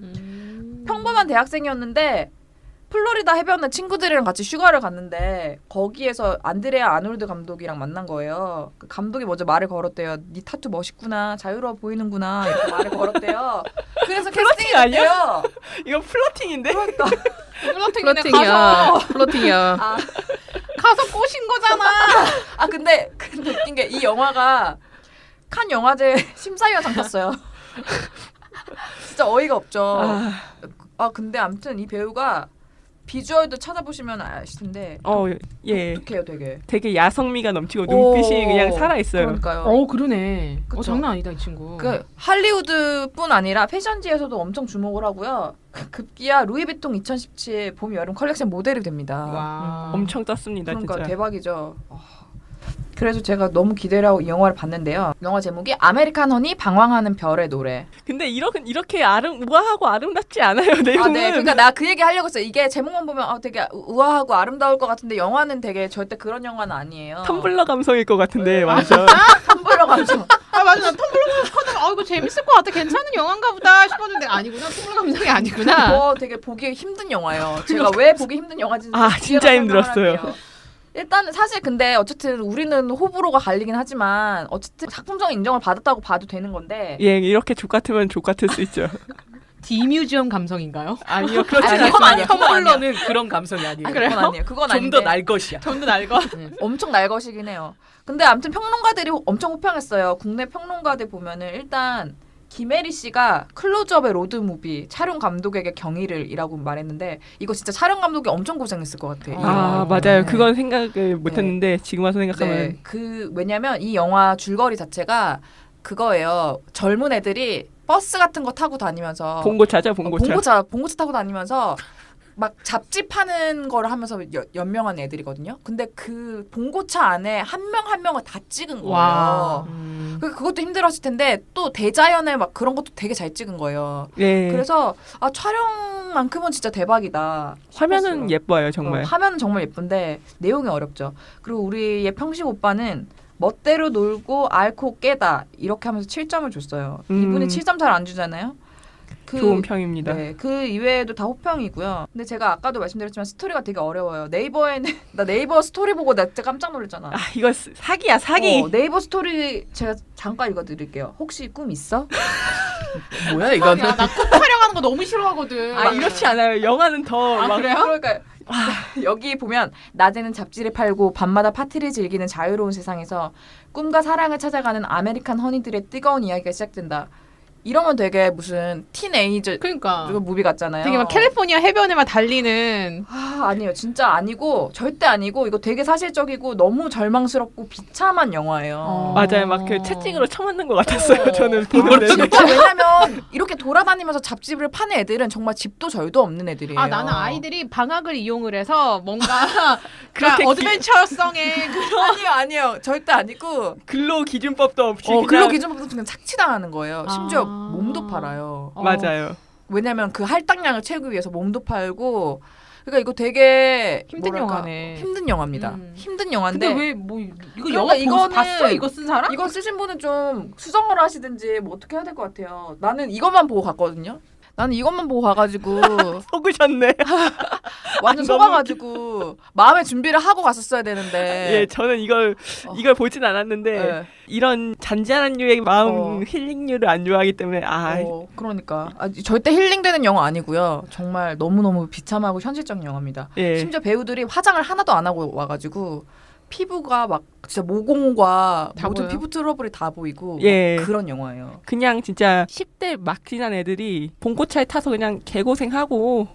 평범한 대학생이었는데 플로리다 해변에 친구들이랑 같이 휴가를 갔는데 거기에서 안드레아 아놀드 감독이랑 만난 거예요. 그 감독이 먼저 말을 걸었대요. 네 타투 멋있구나. 자유로워 보이는구나. 이렇게 말을 걸었대요. 그래서 캐스팅이 됐대요. 이거 플러팅인데? 그러니까. 플러팅이네. 플러팅이야. 가서 플러팅이야. 아, 가서 꼬신 거잖아. 근데 웃긴 게 이 영화가 칸 영화제 심사위원상 탔어요. 진짜 어이가 없죠. 근데 아무튼 이 배우가 비주얼도 찾아보시면 아실 텐데 예. 독특해요, 되게. 되게 야성미가 넘치고 눈빛이 그냥 살아 있어요. 그러니까요. 그러네. 그쵸? 장난 아니다 이 친구. 그 할리우드뿐 아니라 패션지에서도 엄청 주목을 하고요. 급기야 루이비통 2017 봄 여름 컬렉션 모델이 됩니다. 와. 엄청 떴습니다, 그러니까 진짜. 대박이죠. 그래서 제가 너무 기대를 하고 이 영화를 봤는데요. 영화 제목이 아메리칸 허니 방황하는 별의 노래. 근데 이렇게 우아하고 아름답지 않아요, 내용은. 네. 그러니까 나 그 얘기 하려고 했어요. 이게 제목만 보면 되게 우아하고 아름다울 것 같은데 영화는 되게 절대 그런 영화는 아니에요. 텀블러 감성일 것 같은데 완전. 텀블러 감성. 맞아. 나 텀블러 감성 이거 재밌을 것 같아. 괜찮은 영화인가 보다 싶었는데 아니구나. 텀블러 감성이 아니구나. 되게 보기 힘든 영화예요. 제가 왜 보기 힘든 영화인지 진짜 힘들었어요. 일단 사실 근데 어쨌든 우리는 호불호가 갈리긴 하지만 어쨌든 작품성 인정을 받았다고 봐도 되는 건데 예, 이렇게 족 같으면 족 같을 수 있죠. 디뮤지엄 감성인가요? 아니요, 그렇지 아니, 않아요. 그건 아니야. 그건 아니야. 텀블러는 그런 감성이 아니에요. 그건 아니에요. 그건 좀 아닌데 더 날 것이야. 전부 날거. 엄청 날 것이긴 해요. 근데 아무튼 평론가들이 엄청 호평했어요. 국내 평론가들 보면은 일단 김혜리 씨가 클로즈업의 로드무비 촬영 감독에게 경의를이라고 말했는데 이거 진짜 촬영 감독이 엄청 고생했을 것 같아. 이 영화. 맞아요. 네. 그건 생각을 못했는데 지금 와서 생각하면 네, 왜냐면 이 영화 줄거리 자체가 그거예요. 젊은 애들이 버스 같은 거 타고 다니면서 봉고차죠, 봉고차. 봉고차 타고 다니면서 막 잡지 파는 거를 하면서 연명한 애들이거든요. 근데 그 봉고차 안에 한 명 한 명을 다 찍은 거예요. 와. 그것도 힘들었을 텐데 또 대자연을 막 그런 것도 되게 잘 찍은 거예요. 예. 그래서 촬영만큼은 진짜 대박이다. 화면은 싶었어요. 예뻐요, 정말. 화면은 정말 예쁜데 내용이 어렵죠. 그리고 우리의 평식 오빠는 멋대로 놀고 앓고 깨다 이렇게 하면서 7점을 줬어요. 이분이 7점 잘 안 주잖아요. 좋은 평입니다. 네, 그 이외에도 다 호평이고요. 근데 제가 아까도 말씀드렸지만 스토리가 되게 어려워요. 네이버에는 나 네이버 스토리 보고 나 진짜 깜짝 놀랐잖아. 이거 사기야, 사기. 네이버 스토리 제가 잠깐 읽어드릴게요. 혹시 꿈 있어? 뭐야 이거는? 나꿈 촬영하는 거 너무 싫어하거든. 이렇지 않아요. 영화는 더 막. 그래요? 그러니까 여기 보면 낮에는 잡지를 팔고 밤마다 파티를 즐기는 자유로운 세상에서 꿈과 사랑을 찾아가는 아메리칸 허니들의 뜨거운 이야기가 시작된다. 이러면 되게 무슨 티네이저 그러니까 무비 같잖아요. 되게 막 캘리포니아 해변에만 달리는. 아니에요. 진짜 아니고 절대 아니고 이거 되게 사실적이고 너무 절망스럽고 비참한 영화예요. 맞아요. 막 그 채찍으로 쳐맞는 것 같았어요. 저는 이거 보는데. 진짜 왜냐면 이렇게 돌아다니면서 잡지를 파는 애들은 정말 집도 절도 없는 애들이에요. 나는 아이들이 방학을 이용을 해서 뭔가 그렇게 어드벤처성의 아니에요. 절대 아니고 근로 기준법도 없이 근로 그냥 기준법도 그냥 착취당하는 거예요. 심지어 몸도 팔아요. 맞아요. 왜냐면 그 할당량을 채우기 위해서 몸도 팔고. 그러니까 이거 되게 힘든 뭐랄까, 영화네. 힘든 영화입니다. 힘든 영화인데 근데 왜 뭐 이거 그러니까 영화 이거는 봤어? 이거 쓴 사람? 이거 쓰신 분은 좀 수정을 하시든지 뭐 어떻게 해야 될 것 같아요. 나는 이것만 보고 갔거든요. 나는 이것만 보고 가가지고 속으셨네. 완전 속아가지고 마음의 준비를 하고 갔었어야 되는데. 예, 저는 이걸 보진 않았는데 네. 이런 잔잔한 류의 마음 힐링류를 안 좋아하기 때문에 그러니까 절대 힐링되는 영화 아니고요. 정말 너무너무 비참하고 현실적인 영화입니다. 예. 심지어 배우들이 화장을 하나도 안 하고 와가지고 피부가 막 진짜 모공과 다 모든 보여요? 피부 트러블이 다 보이고 예. 그런 영화예요. 그냥 진짜 10대 막 지난 애들이 봉고차에 타서 그냥 개고생하고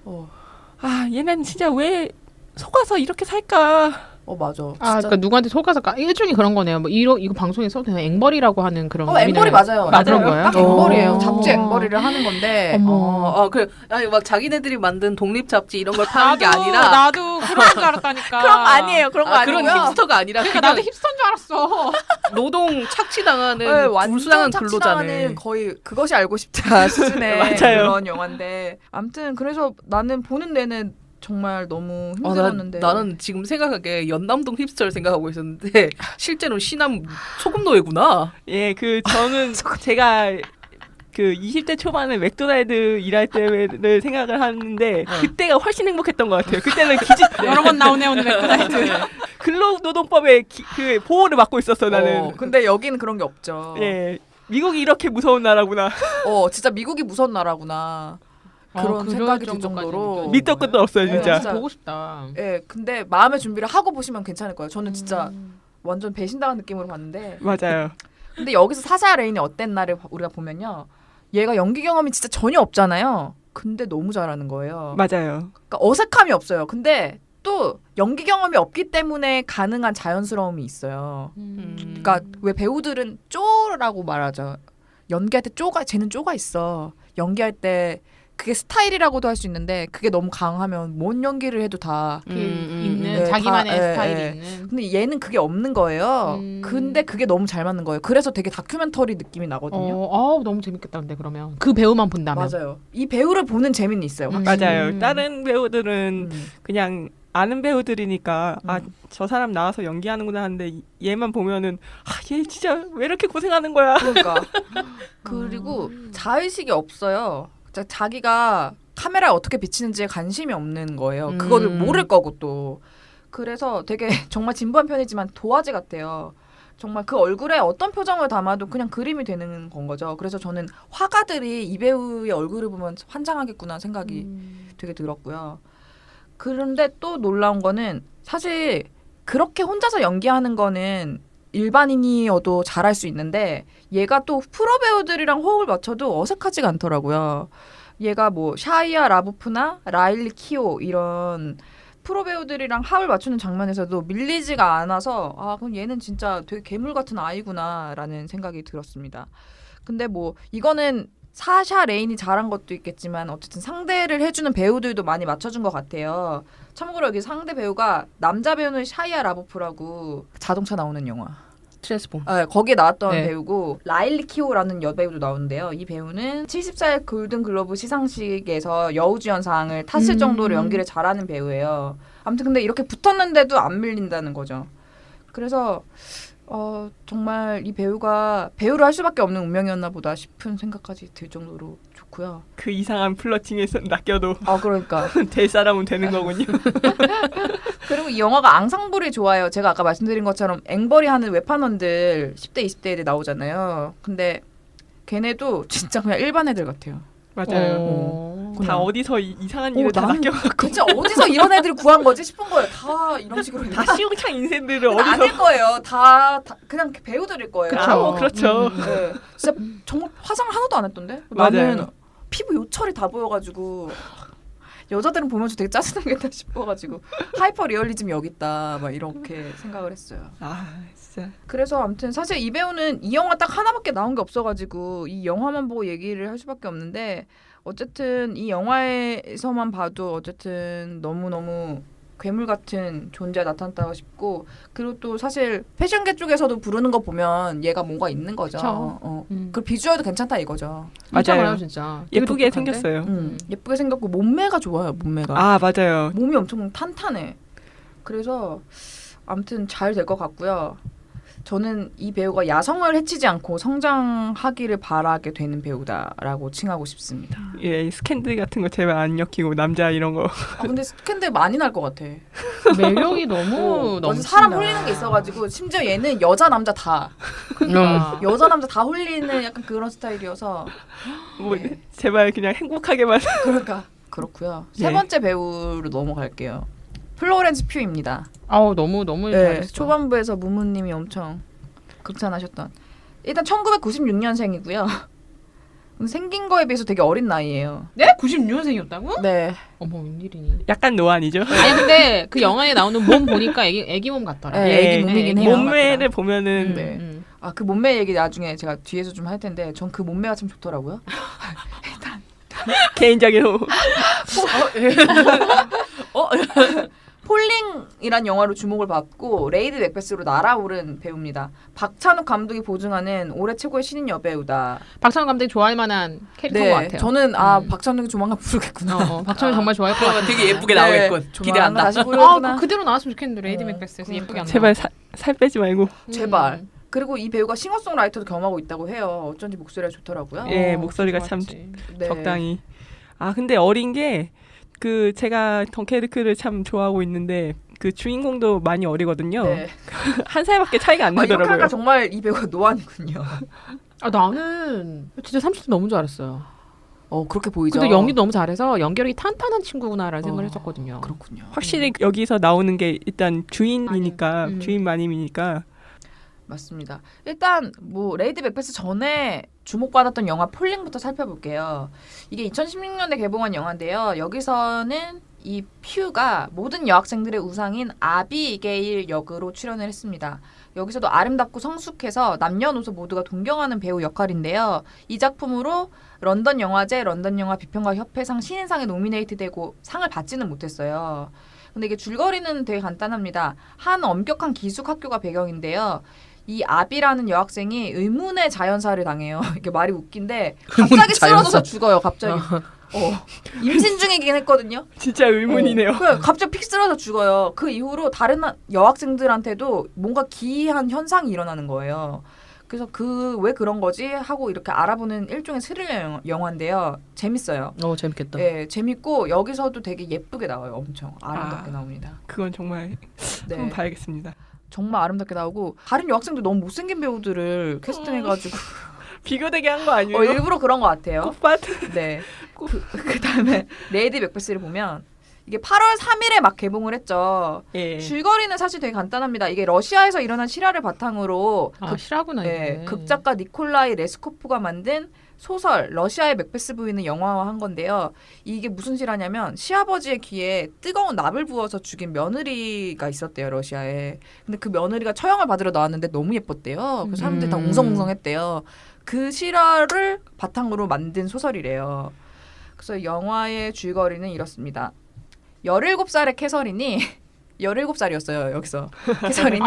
얘는 진짜 왜 속아서 이렇게 살까. 맞아. 그러니까 누구한테 속아서 일종의 그런 거네요. 뭐 이거 방송에 써도 되나 앵벌이라고 하는 그런. 앵벌이 맞아요. 그런 거예요? 딱 앵벌이에요. 잡지 앵벌이를 하는 건데. 막 자기네들이 만든 독립 잡지 이런 걸 파는 게 아니라 나도 그런 줄 알았다니까. 그런 거 아니에요. 그런 거 아니고요. 그런 힙스터가 아니라 그러니까 그냥 나도 힙스터인 줄 알았어. 노동 착취당하는 완전 불쌍한 착취당하는 근로자네. 거의 그것이 알고 싶다 수준의 맞아요. 그런 영화인데 아무튼 그래서 나는 보는 내내 정말 너무 힘들었는데 나는 지금 생각하기에 연남동 힙스터를 생각하고 있었는데 실제로 시남 소금노예구나. 예, 저는 제가 그 20대 초반에 맥도날드 일할 때를 생각을 하는데 그때가 훨씬 행복했던 것 같아요. 그때는 여러 번 나오네 오늘 맥도날드. 근로노동법의 그 보호를 받고 있었어 나는. 근데 여기는 그런 게 없죠. 예, 미국이 이렇게 무서운 나라구나. 진짜 미국이 무서운 나라구나. 그런 생각이 들 정도로 밑도 끝도 없어요 진짜. 진짜. 보고 싶다. 예, 근데 마음의 준비를 하고 보시면 괜찮을 거예요. 저는 진짜 완전 배신당한 느낌으로 봤는데 맞아요. 근데 여기서 사샤 레인이 어땠나를 우리가 보면요. 얘가 연기 경험이 진짜 전혀 없잖아요. 근데 너무 잘하는 거예요. 맞아요. 그러니까 어색함이 없어요. 근데 또 연기 경험이 없기 때문에 가능한 자연스러움이 있어요. 그러니까 왜 배우들은 쪼라고 말하죠. 연기할 때 쟤는 쪼가 있어. 연기할 때 그게 스타일이라고도 할 수 있는데 그게 너무 강하면 뭔 연기를 해도 다 있는 네, 자기만의 다, 스타일이 예. 있는. 근데 얘는 그게 없는 거예요. 근데 그게 너무 잘 맞는 거예요. 그래서 되게 다큐멘터리 느낌이 나거든요. 너무 재밌겠다 근데 그러면 그 배우만 본다면. 맞아요. 이 배우를 보는 재미는 있어요. 맞아요. 다른 배우들은 음. 그냥 아는 배우들이니까 아 저 사람 나와서 연기하는구나 하는데 얘만 보면은 얘 진짜 왜 이렇게 고생하는 거야. 그러니까 그리고 자의식이 없어요. 자기가 카메라에 어떻게 비치는지에 관심이 없는 거예요. 그거를 모를 거고 또 그래서 되게 정말 진부한 편이지만 도화지 같아요. 정말 그 얼굴에 어떤 표정을 담아도 그냥 그림이 되는 건 거죠. 그래서 저는 화가들이 이 배우의 얼굴을 보면 환장하겠구나 생각이 되게 들었고요. 그런데 또 놀라운 거는 사실 그렇게 혼자서 연기하는 거는 일반인이어도 잘할 수 있는데 얘가 또 프로 배우들이랑 호흡을 맞춰도 어색하지가 않더라고요. 얘가 뭐 샤이아 라부프나 라일리 키오 이런 프로 배우들이랑 합을 맞추는 장면에서도 밀리지가 않아서 그럼 얘는 진짜 되게 괴물 같은 아이구나라는 생각이 들었습니다. 근데 뭐 이거는 사샤 레인이 잘한 것도 있겠지만 어쨌든 상대를 해주는 배우들도 많이 맞춰준 것 같아요. 참고로 여기 상대 배우가 남자 배우는 샤이아 라보프라고 자동차 나오는 영화. 트랜스폼. 거기에 나왔던 네. 배우고 라일리 키오라는 여배우도 나오는데요. 이 배우는 74회 골든글로브 시상식에서 여우주연상을 탔을 정도로 연기를 잘하는 배우예요. 아무튼 근데 이렇게 붙었는데도 안 밀린다는 거죠. 그래서 정말 이 배우가 배우를 할 수밖에 없는 운명이었나 보다 싶은 생각까지 들 정도로 좋고요. 그 이상한 플러팅에서 낚여도 그러니까. 될 사람은 되는 거군요. 그리고 이 영화가 앙상블이 좋아요. 제가 아까 말씀드린 것처럼 앵벌이 하는 외판원들 10대, 20대 애들 나오잖아요. 근데 걔네도 진짜 그냥 일반 애들 같아요. 맞아요. 다 어디서 이상한 일을 다 나는 낚여갖고 대체 어디서 이런 애들을 구한 거지 싶은 거예요. 다 이런 식으로. 다 시궁창 인생들을 어디서 아닐 거예요. 다 그냥 배우들일 거예요. 그렇죠. 네. 진짜 정말 화장을 하나도 안 했던데? 맞아요. 나는 피부 요철이 다 보여가지고 여자들은 보면서 되게 짜증나겠다 싶어가지고 하이퍼 리얼리즘이 여기 있다 막 이렇게 생각을 했어요. 진짜 그래서 아무튼 사실 이 배우는 이 영화 딱 하나밖에 나온 게 없어가지고 이 영화만 보고 얘기를 할 수밖에 없는데 어쨌든 이 영화에서만 봐도 어쨌든 너무너무 괴물 같은 존재가 나타났다고 싶고 그리고 또 사실 패션계 쪽에서도 부르는 거 보면 얘가 뭔가 있는 거죠. 그 비주얼도 괜찮다 이거죠. 진짜 맞아요. 많아요, 진짜. 예쁘게 독특한데? 생겼어요. 예쁘게 생겼고 몸매가 좋아요. 몸매가. 맞아요. 몸이 엄청 탄탄해. 그래서 아무튼 잘 될 것 같고요. 저는 이 배우가 야성을 해치지 않고 성장하기를 바라게 되는 배우다라고 칭하고 싶습니다. 예, 스캔들 같은 거 제발 안 엮이고 남자 이런 거. 근데 스캔들 많이 날 것 같아. 매력이 너무 너무 사람 홀리는 게 있어가지고 심지어 얘는 여자 남자 다 여자 남자 다 홀리는 약간 그런 스타일이어서 뭐 제발 그냥 행복하게만. 그러니까 그렇고요. 세 네. 번째 배우로 넘어갈게요. 플로렌스 퓨입니다. 너무 잘했어. 초반부에서 무무님이 엄청 극찬하셨던. 일단 1996년생이고요. 생긴 거에 비해서 되게 어린 나이예요. 네? 96년생이었다고? 네. 어머 웬일이니. 약간 노안이죠. 아니 근데 그 영화에 나오는 몸 보니까 애기 몸 같더라. 네, 애기 몸이긴 해요. 몸매를 보면은 네. 그 몸매 얘기 나중에 제가 뒤에서 좀 할 텐데 전 그 몸매가 참 좋더라고요. 개인적인 폴링이란 영화로 주목을 받고 레이드 맥베스로 날아오른 배우입니다. 박찬욱 감독이 보증하는 올해 최고의 신인 여배우다. 박찬욱 감독이 좋아할 만한 캐릭터인 것 같아요. 저는 박찬욱이 조만간 부르겠구나. 박찬욱 정말 좋아할 것 같아요. 되게 예쁘게 나오겠군. 기대한다. 다시 부르겠구나. 그대로 나왔으면 좋겠는데 레이디 맥베스에서 예쁘게 안 나와. 제발 살 빼지 말고. 제발. 그리고 이 배우가 싱어송라이터도 겸하고 있다고 해요. 어쩐지 목소리가 좋더라고요. 예, 목소리가 참 좋았지. 네. 적당히. 아 근데 어린 게 그 제가 덩케르크를 참 좋아하고 있는데 그 주인공도 많이 어리거든요. 네. 한 살밖에 차이가 안 이렇게 나더라고요. 하니까 정말 이 배우가 노안이군요. 아 나는 진짜 30대 넘은 줄 알았어요. 그렇게 보이죠. 근데 연기도 너무 잘해서 연기력이 탄탄한 친구구나라는 생각을 어, 했었거든요. 그렇군요. 확실히 여기서 나오는 게 일단 주인이니까 마님. 주인 마님이니까 맞습니다. 일단 뭐 레이디 맥베스 전에 주목받았던 영화 폴링부터 살펴볼게요. 이게 2016년에 개봉한 영화인데요. 여기서는 이 퓨가 모든 여학생들의 우상인 아비게일 역으로 출연을 했습니다. 여기서도 아름답고 성숙해서 남녀노소 모두가 동경하는 배우 역할인데요. 이 작품으로 런던 영화제, 런던 영화 비평가 협회상 신인상에 노미네이트되고 상을 받지는 못했어요. 근데 이게 줄거리는 되게 간단합니다. 한 엄격한 기숙 학교가 배경인데요. 이 아비라는 여학생이 의문의 자연사를 당해요. 이게 말이 웃긴데 갑자기 의문의 쓰러져서 자연사. 죽어요. 갑자기. 임신 중이긴 했거든요. 진짜 의문이네요. 갑자기 픽 쓰러져 죽어요. 그 이후로 다른 여학생들한테도 뭔가 기이한 현상이 일어나는 거예요. 그래서 왜 그런 거지 하고 이렇게 알아보는 일종의 스릴러 영화인데요. 재밌어요. 재밌겠다. 예, 재밌고 여기서도 되게 예쁘게 나와요. 엄청 아름답게 나옵니다. 그건 정말 한번 네, 봐야겠습니다. 정말 아름답게 나오고 다른 여학생들 너무 못생긴 배우들을 캐스팅해가지고 비교되게 한 거 아니에요? 일부러 그런 것 같아요. 꽃밭? 네. 그다음에 레이디 맥베스를 보면 이게 8월 3일에 막 개봉을 했죠. 예. 줄거리는 사실 되게 간단합니다. 이게 러시아에서 일어난 실화를 바탕으로 실화구나 이게. 극작가 니콜라이 레스코프가 만든 소설 러시아의 맥베스 부인을 영화화한 건데요. 이게 무슨 실화냐면 시아버지의 귀에 뜨거운 납을 부어서 죽인 며느리가 있었대요. 러시아에. 근데 그 며느리가 처형을 받으러 나왔는데 너무 예뻤대요. 그래서 사람들이 다 웅성웅성했대요. 그 실화를 바탕으로 만든 소설이래요. 그래서 영화의 줄거리는 이렇습니다. 17살의 캐서린이 17살이었어요. 여기서 캐서린이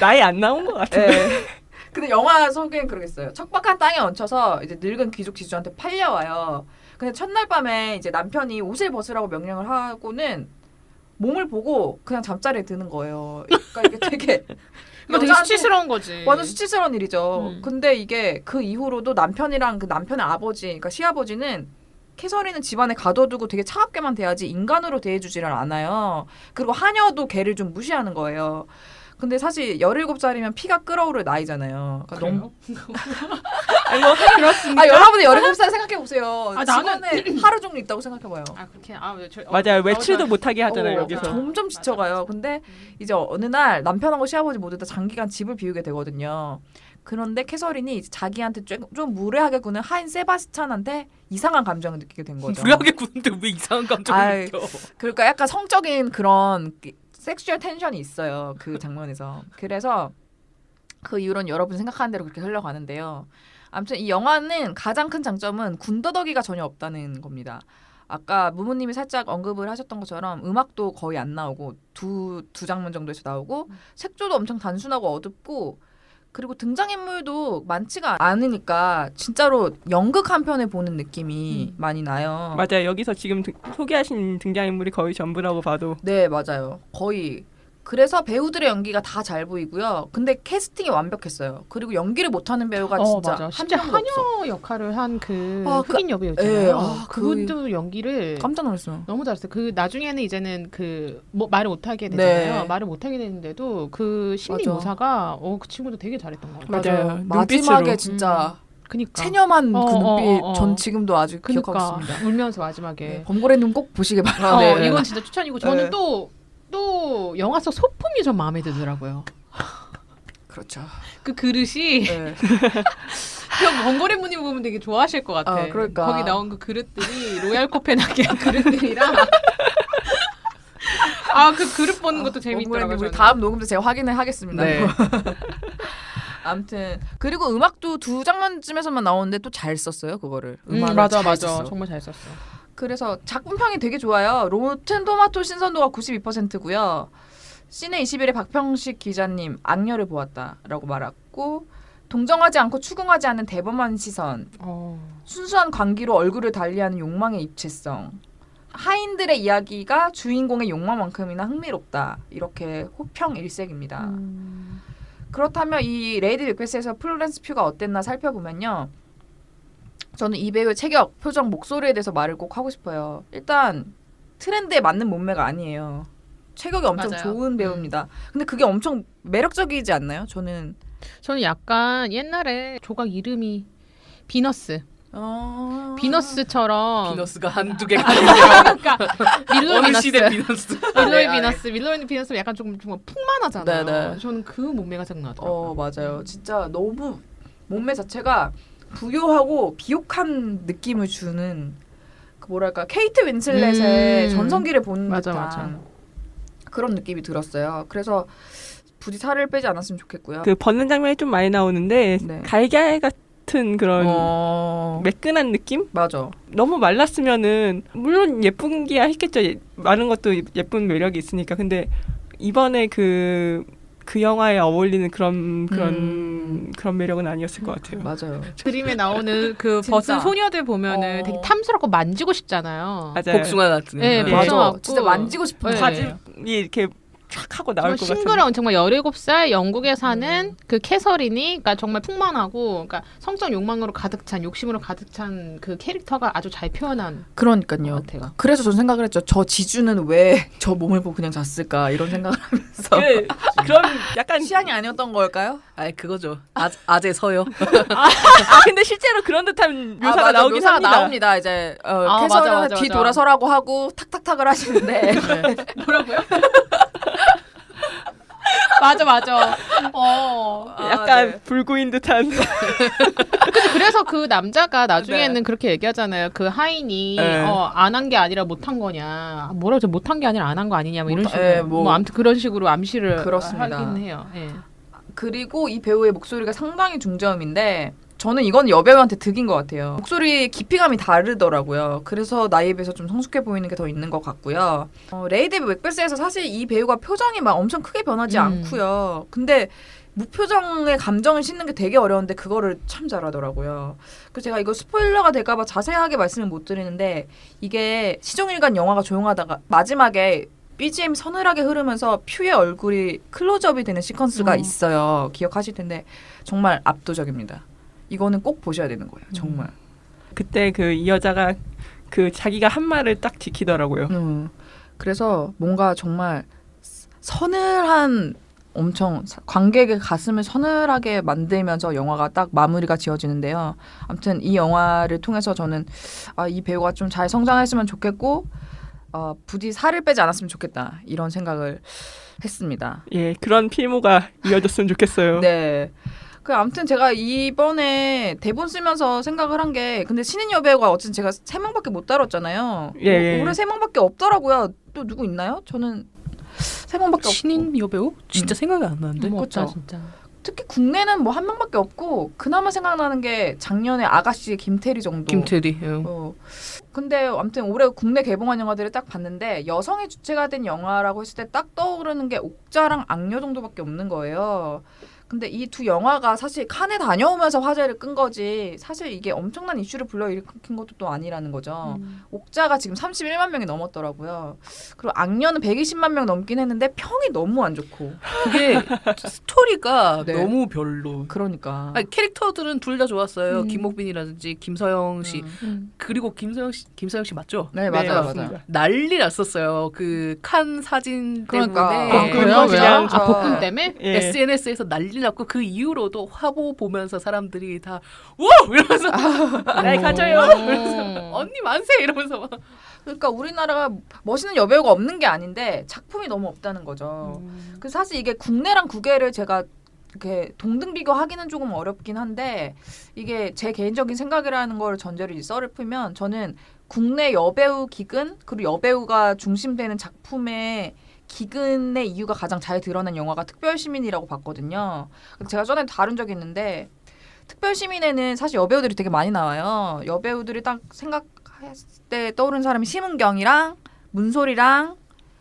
나이 안 나온 것 같은데. 네. 근데 영화 소개는 그러겠어요. 척박한 땅에 얹혀서 이제 늙은 귀족 지주한테 팔려와요. 근데 첫날 밤에 이제 남편이 옷을 벗으라고 명령을 하고는 몸을 보고 그냥 잠자리에 드는 거예요. 그러니까 이게 되게 이거 되게 수치스러운 거지. 완전 수치스러운 일이죠. 음. 근데 이게 그 이후로도 남편이랑 그 남편의 아버지, 그러니까 시아버지는 캐서린은 집안에 가둬두고 되게 차갑게만 대하지 인간으로 대해주지를 않아요. 그리고 하녀도 걔를 좀 무시하는 거예요. 근데 사실 17살이면 피가 끓어오를 나이잖아요. 그러니까 너무 아니, 뭐 그렇습니다. 여러분들 17살 생각해 보세요. 아, 나는- 집안에 하루 종일 있다고 생각해 봐요. 그렇게 맞아요. 외출도 못하게 하잖아요. 여기서. 점점 지쳐가요. 근데 이제 어느 날 남편하고 시아버지 모두 다 장기간 집을 비우게 되거든요. 그런데 캐서린이 이제 자기한테 좀 무례하게 구는 하인 세바스찬한테 이상한 감정을 느끼게 된 거죠. 무례하게 구는데 왜 이상한 감정을 아이, 느껴? 그러니까 약간 성적인 그런 섹슈얼 텐션이 있어요. 그 장면에서. 그래서 그 이후로는 여러분 생각하는 대로 그렇게 흘러가는데요. 아무튼 이 영화는 가장 큰 장점은 군더더기가 전혀 없다는 겁니다. 아까 무무님이 살짝 언급을 하셨던 것처럼 음악도 거의 안 나오고 두 장면 정도에서 나오고 색조도 엄청 단순하고 어둡고 그리고 등장인물도 많지가 않으니까 진짜로 연극 한 편을 보는 느낌이 많이 나요. 맞아요. 여기서 지금 소개하신 등장인물이 거의 전부라고 봐도 네, 맞아요. 거의. 그래서 배우들의 연기가 다 잘 보이고요. 근데 캐스팅이 완벽했어요. 그리고 연기를 못하는 배우가 진짜 맞아. 한 진짜 명도 없어. 하녀 역할을 한 그 아, 흑인 여배우 예, 있잖아요. 아, 그분도 연기를 깜짝 놀랐어요. 너무 잘했어요. 그 나중에는 이제는 그 뭐 말을 못하게 되잖아요. 네. 말을 못하게 되는데도 그 심리 맞아. 묘사가 그 친구도 되게 잘했던 것 같아요. 맞아요. 마지막에 눈빛으로. 진짜 그니까 체념한 그 눈빛 어. 전 지금도 아주 그니까 기억하고 있습니다. 울면서 마지막에 네, 범고래님 꼭 보시길 바랍니다. 네. 이건 진짜 추천이고 저는 네. 또 영화 속 소품이 좀 마음에 들더라고요. 그렇죠. 그 그릇이 네. 그 번거리무님 보면 되게 좋아하실 것 같아. 아, 그러니까. 거기 나온 그 그릇들이 로얄 코펜하겐 그릇들이랑 그 그릇 보는 것도 재밌더라고요. 범고래님 우리 저는. 다음 녹음 때 제가 확인을 하겠습니다. 네. 아무튼 그리고 음악도 두 장면쯤에서만 나오는데 또 잘 썼어요 그거를. 음악을 맞아 잘 맞아 썼어. 정말 잘 썼어. 그래서 작품평이 되게 좋아요. 로튼 토마토 신선도가 92%고요. 시네 21의 박평식 기자님 악녀를 보았다라고 말했고 동정하지 않고 추궁하지 않는 대범한 시선, 순수한 광기로 얼굴을 달리하는 욕망의 입체성, 하인들의 이야기가 주인공의 욕망만큼이나 흥미롭다. 이렇게 호평 일색입니다. 그렇다면 이 레이디 맥베스에서 플로렌스 퓨가 어땠나 살펴보면요. 저는 이 배우의 체격, 표정, 목소리에 대해서 말을 꼭 하고 싶어요. 일단 트렌드에 맞는 몸매가 아니에요. 체격이 엄청 맞아요. 좋은 배우입니다. 근데 그게 엄청 매력적이지 않나요? 저는 약간 옛날에 조각 이름이 비너스. 비너스처럼 비너스가 한두 개가 아니에요. 그러니까 밀로의 어느 비너스. 시대 비너스. 밀로의 네, 비너스. 밀로의 비너스 약간 조금 풍만하잖아요. 네네. 저는 그 몸매가 생각나더라고요. 맞아요. 진짜 너무 몸매 자체가 부요하고 비옥한 느낌을 주는 그 뭐랄까 케이트 윈슬렛의 전성기를 본 맞아, 듯한 맞아. 그런 느낌이 들었어요. 그래서 부디 살을 빼지 않았으면 좋겠고요. 그 벗는 장면이 좀 많이 나오는데 네. 달걀 같은 그런 매끈한 느낌? 맞아. 너무 말랐으면은 물론 예쁜 게야 했겠죠. 마른 것도 예쁜 매력이 있으니까. 근데 이번에 그 영화에 어울리는 그런 매력은 아니었을 것 같아요. 맞아요. 그림에 나오는 그 진짜. 벗은 소녀들 보면은 되게 탐스럽고 만지고 싶잖아요. 맞아요. 복숭아 같은. 네, 네. 맞아. 맞아. 진짜 만지고 싶은 네. 바지 이렇게 촥 하고 나올 정말 것 같은. 싱그러운 정말 17살 영국에 사는 그 캐서린이 그러니까 정말 풍만하고 그러니까 성적 욕망으로 가득 찬 욕심으로 가득 찬 그 캐릭터가 아주 잘 표현한 것 그러니까요. 같아요. 그래서 전 생각을 했죠. 저 지주는 왜 저 몸을 보고 그냥 잤을까 이런 생각을 하면서 그런 약간 취향이 아니었던 걸까요? 아 그거죠. 아재 서요. 근데 실제로 그런 듯한 묘사가 맞아. 나오긴 묘사가 합니다. 나옵니다. 이제 맞아, 캐서린은 맞아, 뒤 맞아. 돌아서라고 하고 탁탁탁을 하시는데 뭐라고요? 맞아. 약간 네. 불구인 듯한. 그래서 그 남자가 나중에는 네. 그렇게 얘기하잖아요. 그 하인이 네. 안 한 게 아니라 못한 거냐. 뭐라 그러죠? 못한 게 아니라 안 한 거 아니냐. 뭐 이런 식으로. 예, 뭐. 아무튼 그런 식으로 암시를 그렇습니다. 하긴 해요. 예. 그리고 이 배우의 목소리가 상당히 중저음인데 저는 이건 여배우한테 득인 것 같아요. 목소리 깊이감이 다르더라고요. 그래서 나이에 비해서 좀 성숙해 보이는 게 더 있는 것 같고요. 레이디 맥베스에서 사실 이 배우가 표정이 막 엄청 크게 변하지 않고요. 근데 무표정의 감정을 싣는 게 되게 어려운데 그거를 참 잘하더라고요. 그래서 제가 이거 스포일러가 될까봐 자세하게 말씀을 못 드리는데 이게 시종일관 영화가 조용하다가 마지막에 BGM 서늘하게 흐르면서 퓨의 얼굴이 클로즈업이 되는 시퀀스가 있어요. 기억하실 텐데 정말 압도적입니다. 이거는 꼭 보셔야 되는 거예요. 정말. 그때 그 이 여자가 그 자기가 한 말을 딱 지키더라고요. 그래서 뭔가 정말 서늘한 엄청 관객의 가슴을 서늘하게 만들면서 영화가 딱 마무리가 지어지는데요. 아무튼 이 영화를 통해서 저는 이 배우가 좀 잘 성장했으면 좋겠고 부디 살을 빼지 않았으면 좋겠다 이런 생각을 했습니다. 예, 그런 필모가 이어졌으면 좋겠어요. 네. 아무튼 제가 이번에 대본 쓰면서 생각을 한 게 근데 신인 여배우가 어쨌든 제가 3명밖에 못 다뤘잖아요. 예. 올해 3명밖에 없더라고요. 또 누구 있나요? 저는 3명밖에 없고 신인 여배우? 진짜 생각이 안 나는데. 뭐 없다, 그쵸. 진짜. 특히 국내는 뭐 1명밖에 없고 그나마 생각나는 게 작년에 아가씨 김태리 정도. 김태리. 근데 아무튼 올해 국내 개봉한 영화들을 딱 봤는데 여성이 주체가 된 영화라고 했을 때 딱 떠오르는 게 옥자랑 악녀 정도밖에 없는 거예요. 근데 이 두 영화가 사실 칸에 다녀오면서 화제를 끈 거지 사실 이게 엄청난 이슈를 불러일으킨 것도 또 아니라는 거죠. 옥자가 지금 31만 명이 넘었더라고요. 그리고 악녀는 120만 명 넘긴 했는데 평이 너무 안 좋고. 그게 스토리가 네. 너무 별로. 그러니까. 아니, 캐릭터들은 둘 다 좋았어요. 김옥빈이라든지 김서영 씨. 그리고 김서영 씨 맞죠? 네, 맞아요. 맞습니다. 맞아요. 난리 났었어요. 그 칸 사진 그러니까. 때문에 그래요? 왜요? 저- 복근 때문에? 예. SNS에서 난리 났고 그 이후로도 화보 보면서 사람들이 다 와! 이러면서 날 가져요. 언니 만세! 이러면서 막 그러니까 우리나라가 멋있는 여배우가 없는 게 아닌데 작품이 너무 없다는 거죠. 그래서 사실 이게 국내랑 국외를 제가 이렇게 동등 비교하기는 조금 어렵긴 한데 이게 제 개인적인 생각이라는 걸 전제로 이 썰을 풀면 저는 국내 여배우 기근 그리고 여배우가 중심되는 작품의 기근의 이유가 가장 잘 드러난 영화가 특별시민이라고 봤거든요. 제가 전에 다룬 적이 있는데 특별시민에는 사실 여배우들이 되게 많이 나와요. 여배우들이 딱 생각했을 때 떠오르는 사람이 심은경이랑 문소리랑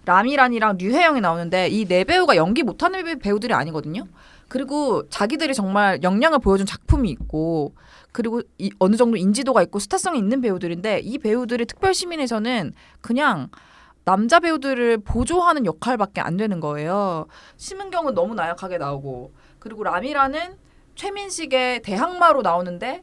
라미란이랑 류혜영이 나오는데 이 네 배우가 연기 못하는 배우들이 아니거든요. 그리고 자기들이 정말 역량을 보여준 작품이 있고 그리고 어느 정도 인지도가 있고 스타성이 있는 배우들인데 이 배우들이 특별시민에서는 그냥 남자 배우들을 보조하는 역할밖에 안 되는 거예요. 심은경은 너무 나약하게 나오고 그리고 라미라는 최민식의 대항마로 나오는데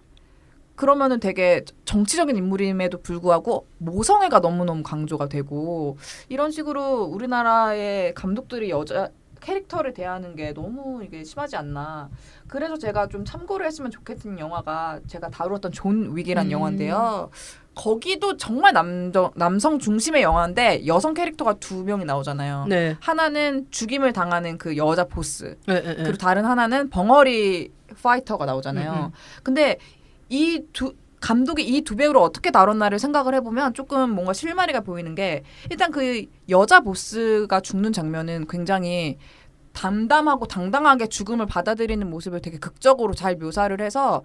그러면은 되게 정치적인 인물임에도 불구하고 모성애가 너무너무 강조가 되고 이런 식으로 우리나라의 감독들이 여자 캐릭터를 대하는 게 너무 이게 심하지 않나. 그래서 제가 좀 참고를 했으면 좋겠는 영화가 제가 다루었던 존 윅이란 영화인데요. 거기도 정말 남성 중심의 영화인데 여성 캐릭터가 2명이 나오잖아요. 네. 하나는 죽임을 당하는 그 여자 보스. 네, 네, 네. 그리고 다른 하나는 벙어리 파이터가 나오잖아요. 근데 감독이 이 2배우를 어떻게 다뤘나를 생각을 해보면 조금 뭔가 실마리가 보이는 게 일단 그 여자 보스가 죽는 장면은 굉장히 담담하고 당당하게 죽음을 받아들이는 모습을 되게 극적으로 잘 묘사를 해서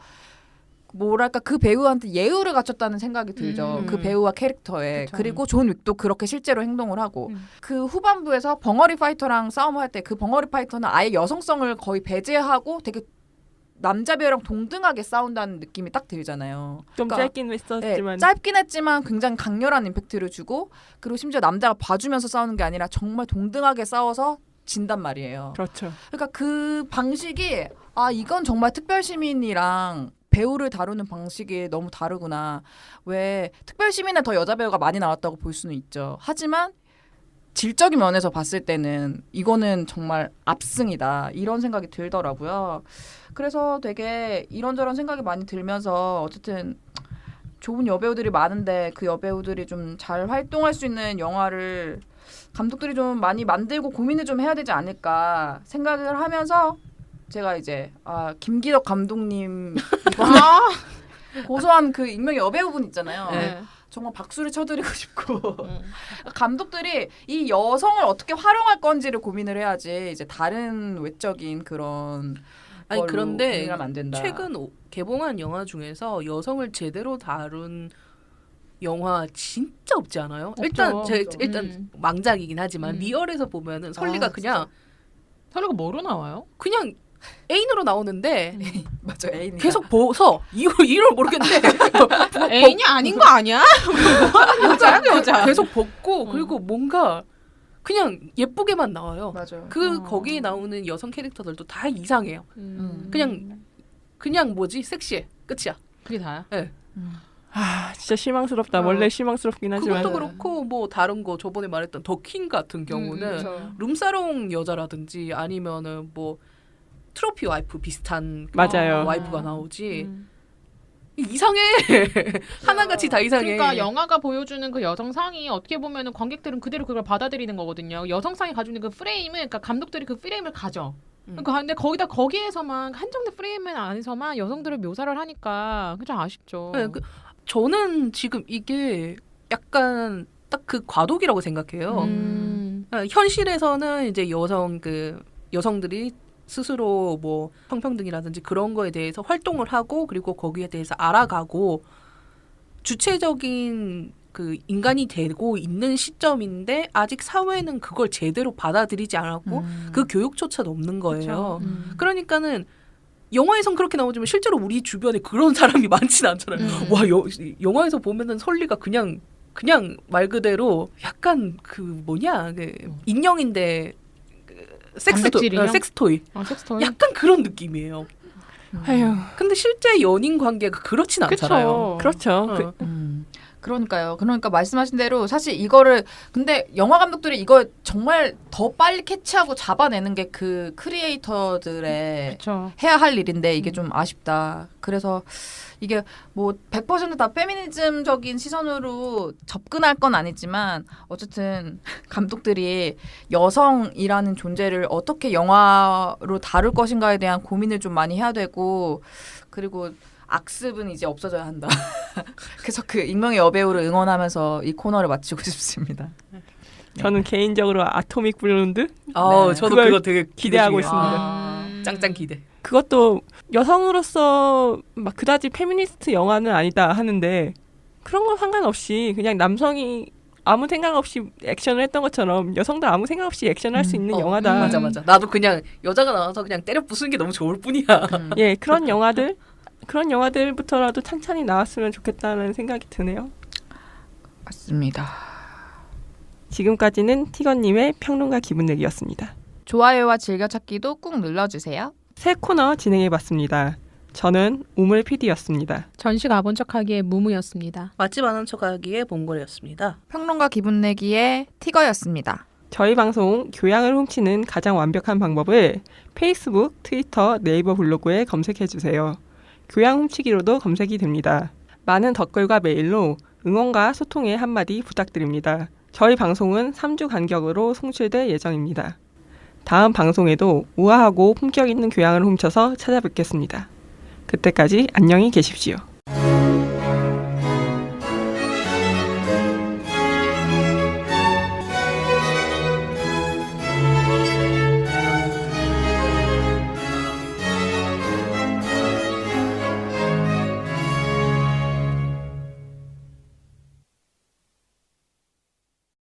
뭐랄까 그 배우한테 예우를 갖췄다는 생각이 들죠. 그 배우와 캐릭터에. 그쵸. 그리고 존 윅도 그렇게 실제로 행동을 하고 그 후반부에서 벙어리 파이터랑 싸움을 할 때 그 벙어리 파이터는 아예 여성성을 거의 배제하고 되게 남자 배우랑 동등하게 싸운다는 느낌이 딱 들잖아요. 좀 그러니까, 짧긴 했었지만 짧긴 했지만 굉장히 강렬한 임팩트를 주고 그리고 심지어 남자가 봐주면서 싸우는 게 아니라 정말 동등하게 싸워서 진단 말이에요. 그렇죠. 그러니까 그 방식이 이건 정말 특별시민이랑 배우를 다루는 방식이 너무 다르구나. 왜 특별시민에 더 여자 배우가 많이 나왔다고 볼 수는 있죠. 하지만 질적인 면에서 봤을 때는 이거는 정말 압승이다. 이런 생각이 들더라고요. 그래서 되게 이런저런 생각이 많이 들면서 어쨌든 좋은 여배우들이 많은데 그 여배우들이 좀 잘 활동할 수 있는 영화를 감독들이 좀 많이 만들고 고민을 좀 해야 되지 않을까 생각을 하면서 제가 이제 김기덕 감독님 이번에 고소한 그 익명 여배우분 있잖아요. 네. 정말 박수를 쳐드리고 싶고 감독들이 이 여성을 어떻게 활용할 건지를 고민을 해야지 이제 다른 외적인 그런 아니 걸로 그런데 고민하면 안 된다. 최근 개봉한 영화 중에서 여성을 제대로 다룬 영화 진짜 없지 않아요? 없죠. 일단 망작이긴 하지만 리얼에서 보면은 설리가 그냥 설리가 뭐로 나와요? 그냥 애인으로 나오는데 맞아 애인 계속 벗어 이유를 모르겠는데 애인이 아닌 거 아니야? 여자야 여자. 계속 벗고 그리고 뭔가 그냥 예쁘게만 나와요. 맞아. 거기에 나오는 여성 캐릭터들도 다 이상해요. 그냥 뭐지 섹시해 끝이야. 그게 다야? 네. 진짜 실망스럽다. 원래 실망스럽긴 하지만 그것도 그렇고 뭐 다른 거 저번에 말했던 더킹 같은 경우는 그렇죠. 룸사롱 여자라든지 아니면은 뭐 트로피 와이프 비슷한 맞아요. 와이프가 나오지. 이상해. 하나같이 다 이상해. 그러니까 영화가 보여주는 그 여성상이 어떻게 보면은 관객들은 그대로 그걸 받아들이는 거거든요. 여성상이 가지고 있는 그 프레임을 그러니까 감독들이 그 프레임을 가져. 그러니까 근데 거기에서만 한정된 프레임 안에서만 여성들을 묘사를 하니까 좀 아쉽죠. 네, 저는 지금 이게 약간 딱 그 과도기라고 생각해요. 현실에서는 이제 여성들이 스스로 뭐 성평등이라든지 그런 거에 대해서 활동을 하고 그리고 거기에 대해서 알아가고 주체적인 그 인간이 되고 있는 시점인데 아직 사회는 그걸 제대로 받아들이지 않았고 그 교육조차도 없는 거예요. 그러니까는 영화에선 그렇게 나오지만 실제로 우리 주변에 그런 사람이 많지는 않잖아요. 와 영화에서 보면은 설리가 그냥 말 그대로 약간 그 뭐냐 인형인데 단백질 인형? 섹스토이. 섹스토이. 약간 그런 느낌이에요. 아유, 근데 실제 연인 관계가 그렇진 않잖아요. 그렇죠. 그러니까요. 그러니까 말씀하신 대로 사실 이거를 근데 영화 감독들이 이걸 정말 더 빨리 캐치하고 잡아내는 게 그 크리에이터들의 그쵸. 해야 할 일인데 이게 좀 아쉽다. 그래서 이게 뭐 100%다 페미니즘적인 시선으로 접근할 건 아니지만 어쨌든 감독들이 여성이라는 존재를 어떻게 영화로 다룰 것인가에 대한 고민을 좀 많이 해야 되고 그리고 악습은 이제 없어져야 한다. 그래서 그 익명의 여배우를 응원하면서 이 코너를 마치고 싶습니다. 저는 개인적으로 아토믹 블론드 저도 그걸 그거 되게 기대하고 기대 중이에요. 있습니다. 짱짱 기대. 그것도 여성으로서 막 그다지 페미니스트 영화는 아니다 하는데 그런 건 상관없이 그냥 남성이 아무 생각 없이 액션을 했던 것처럼 여성도 아무 생각 없이 액션을 할 수 있는 영화다. 맞아. 나도 그냥 여자가 나와서 그냥 때려 부수는 게 너무 좋을 뿐이야. 예, 그런 영화들부터라도 찬찬히 나왔으면 좋겠다는 생각이 드네요. 맞습니다. 지금까지는 티건님의 평론가 기분내기였습니다. 좋아요와 즐겨찾기도 꾹 눌러주세요. 새 코너 진행해봤습니다. 저는 우물 PD였습니다. 전시 가본 척하기에 무무였습니다. 맛집 아는 척하기에 봉골이었습니다. 평론가 기분 내기의 티거였습니다. 저희 방송 교양을 훔치는 가장 완벽한 방법을 페이스북, 트위터, 네이버 블로그에 검색해주세요. 교양 훔치기로도 검색이 됩니다. 많은 댓글과 메일로 응원과 소통의 한마디 부탁드립니다. 저희 방송은 3주 간격으로 송출될 예정입니다. 다음 방송에도 우아하고 품격 있는 교양을 훔쳐서 찾아뵙겠습니다. 그때까지 안녕히 계십시오.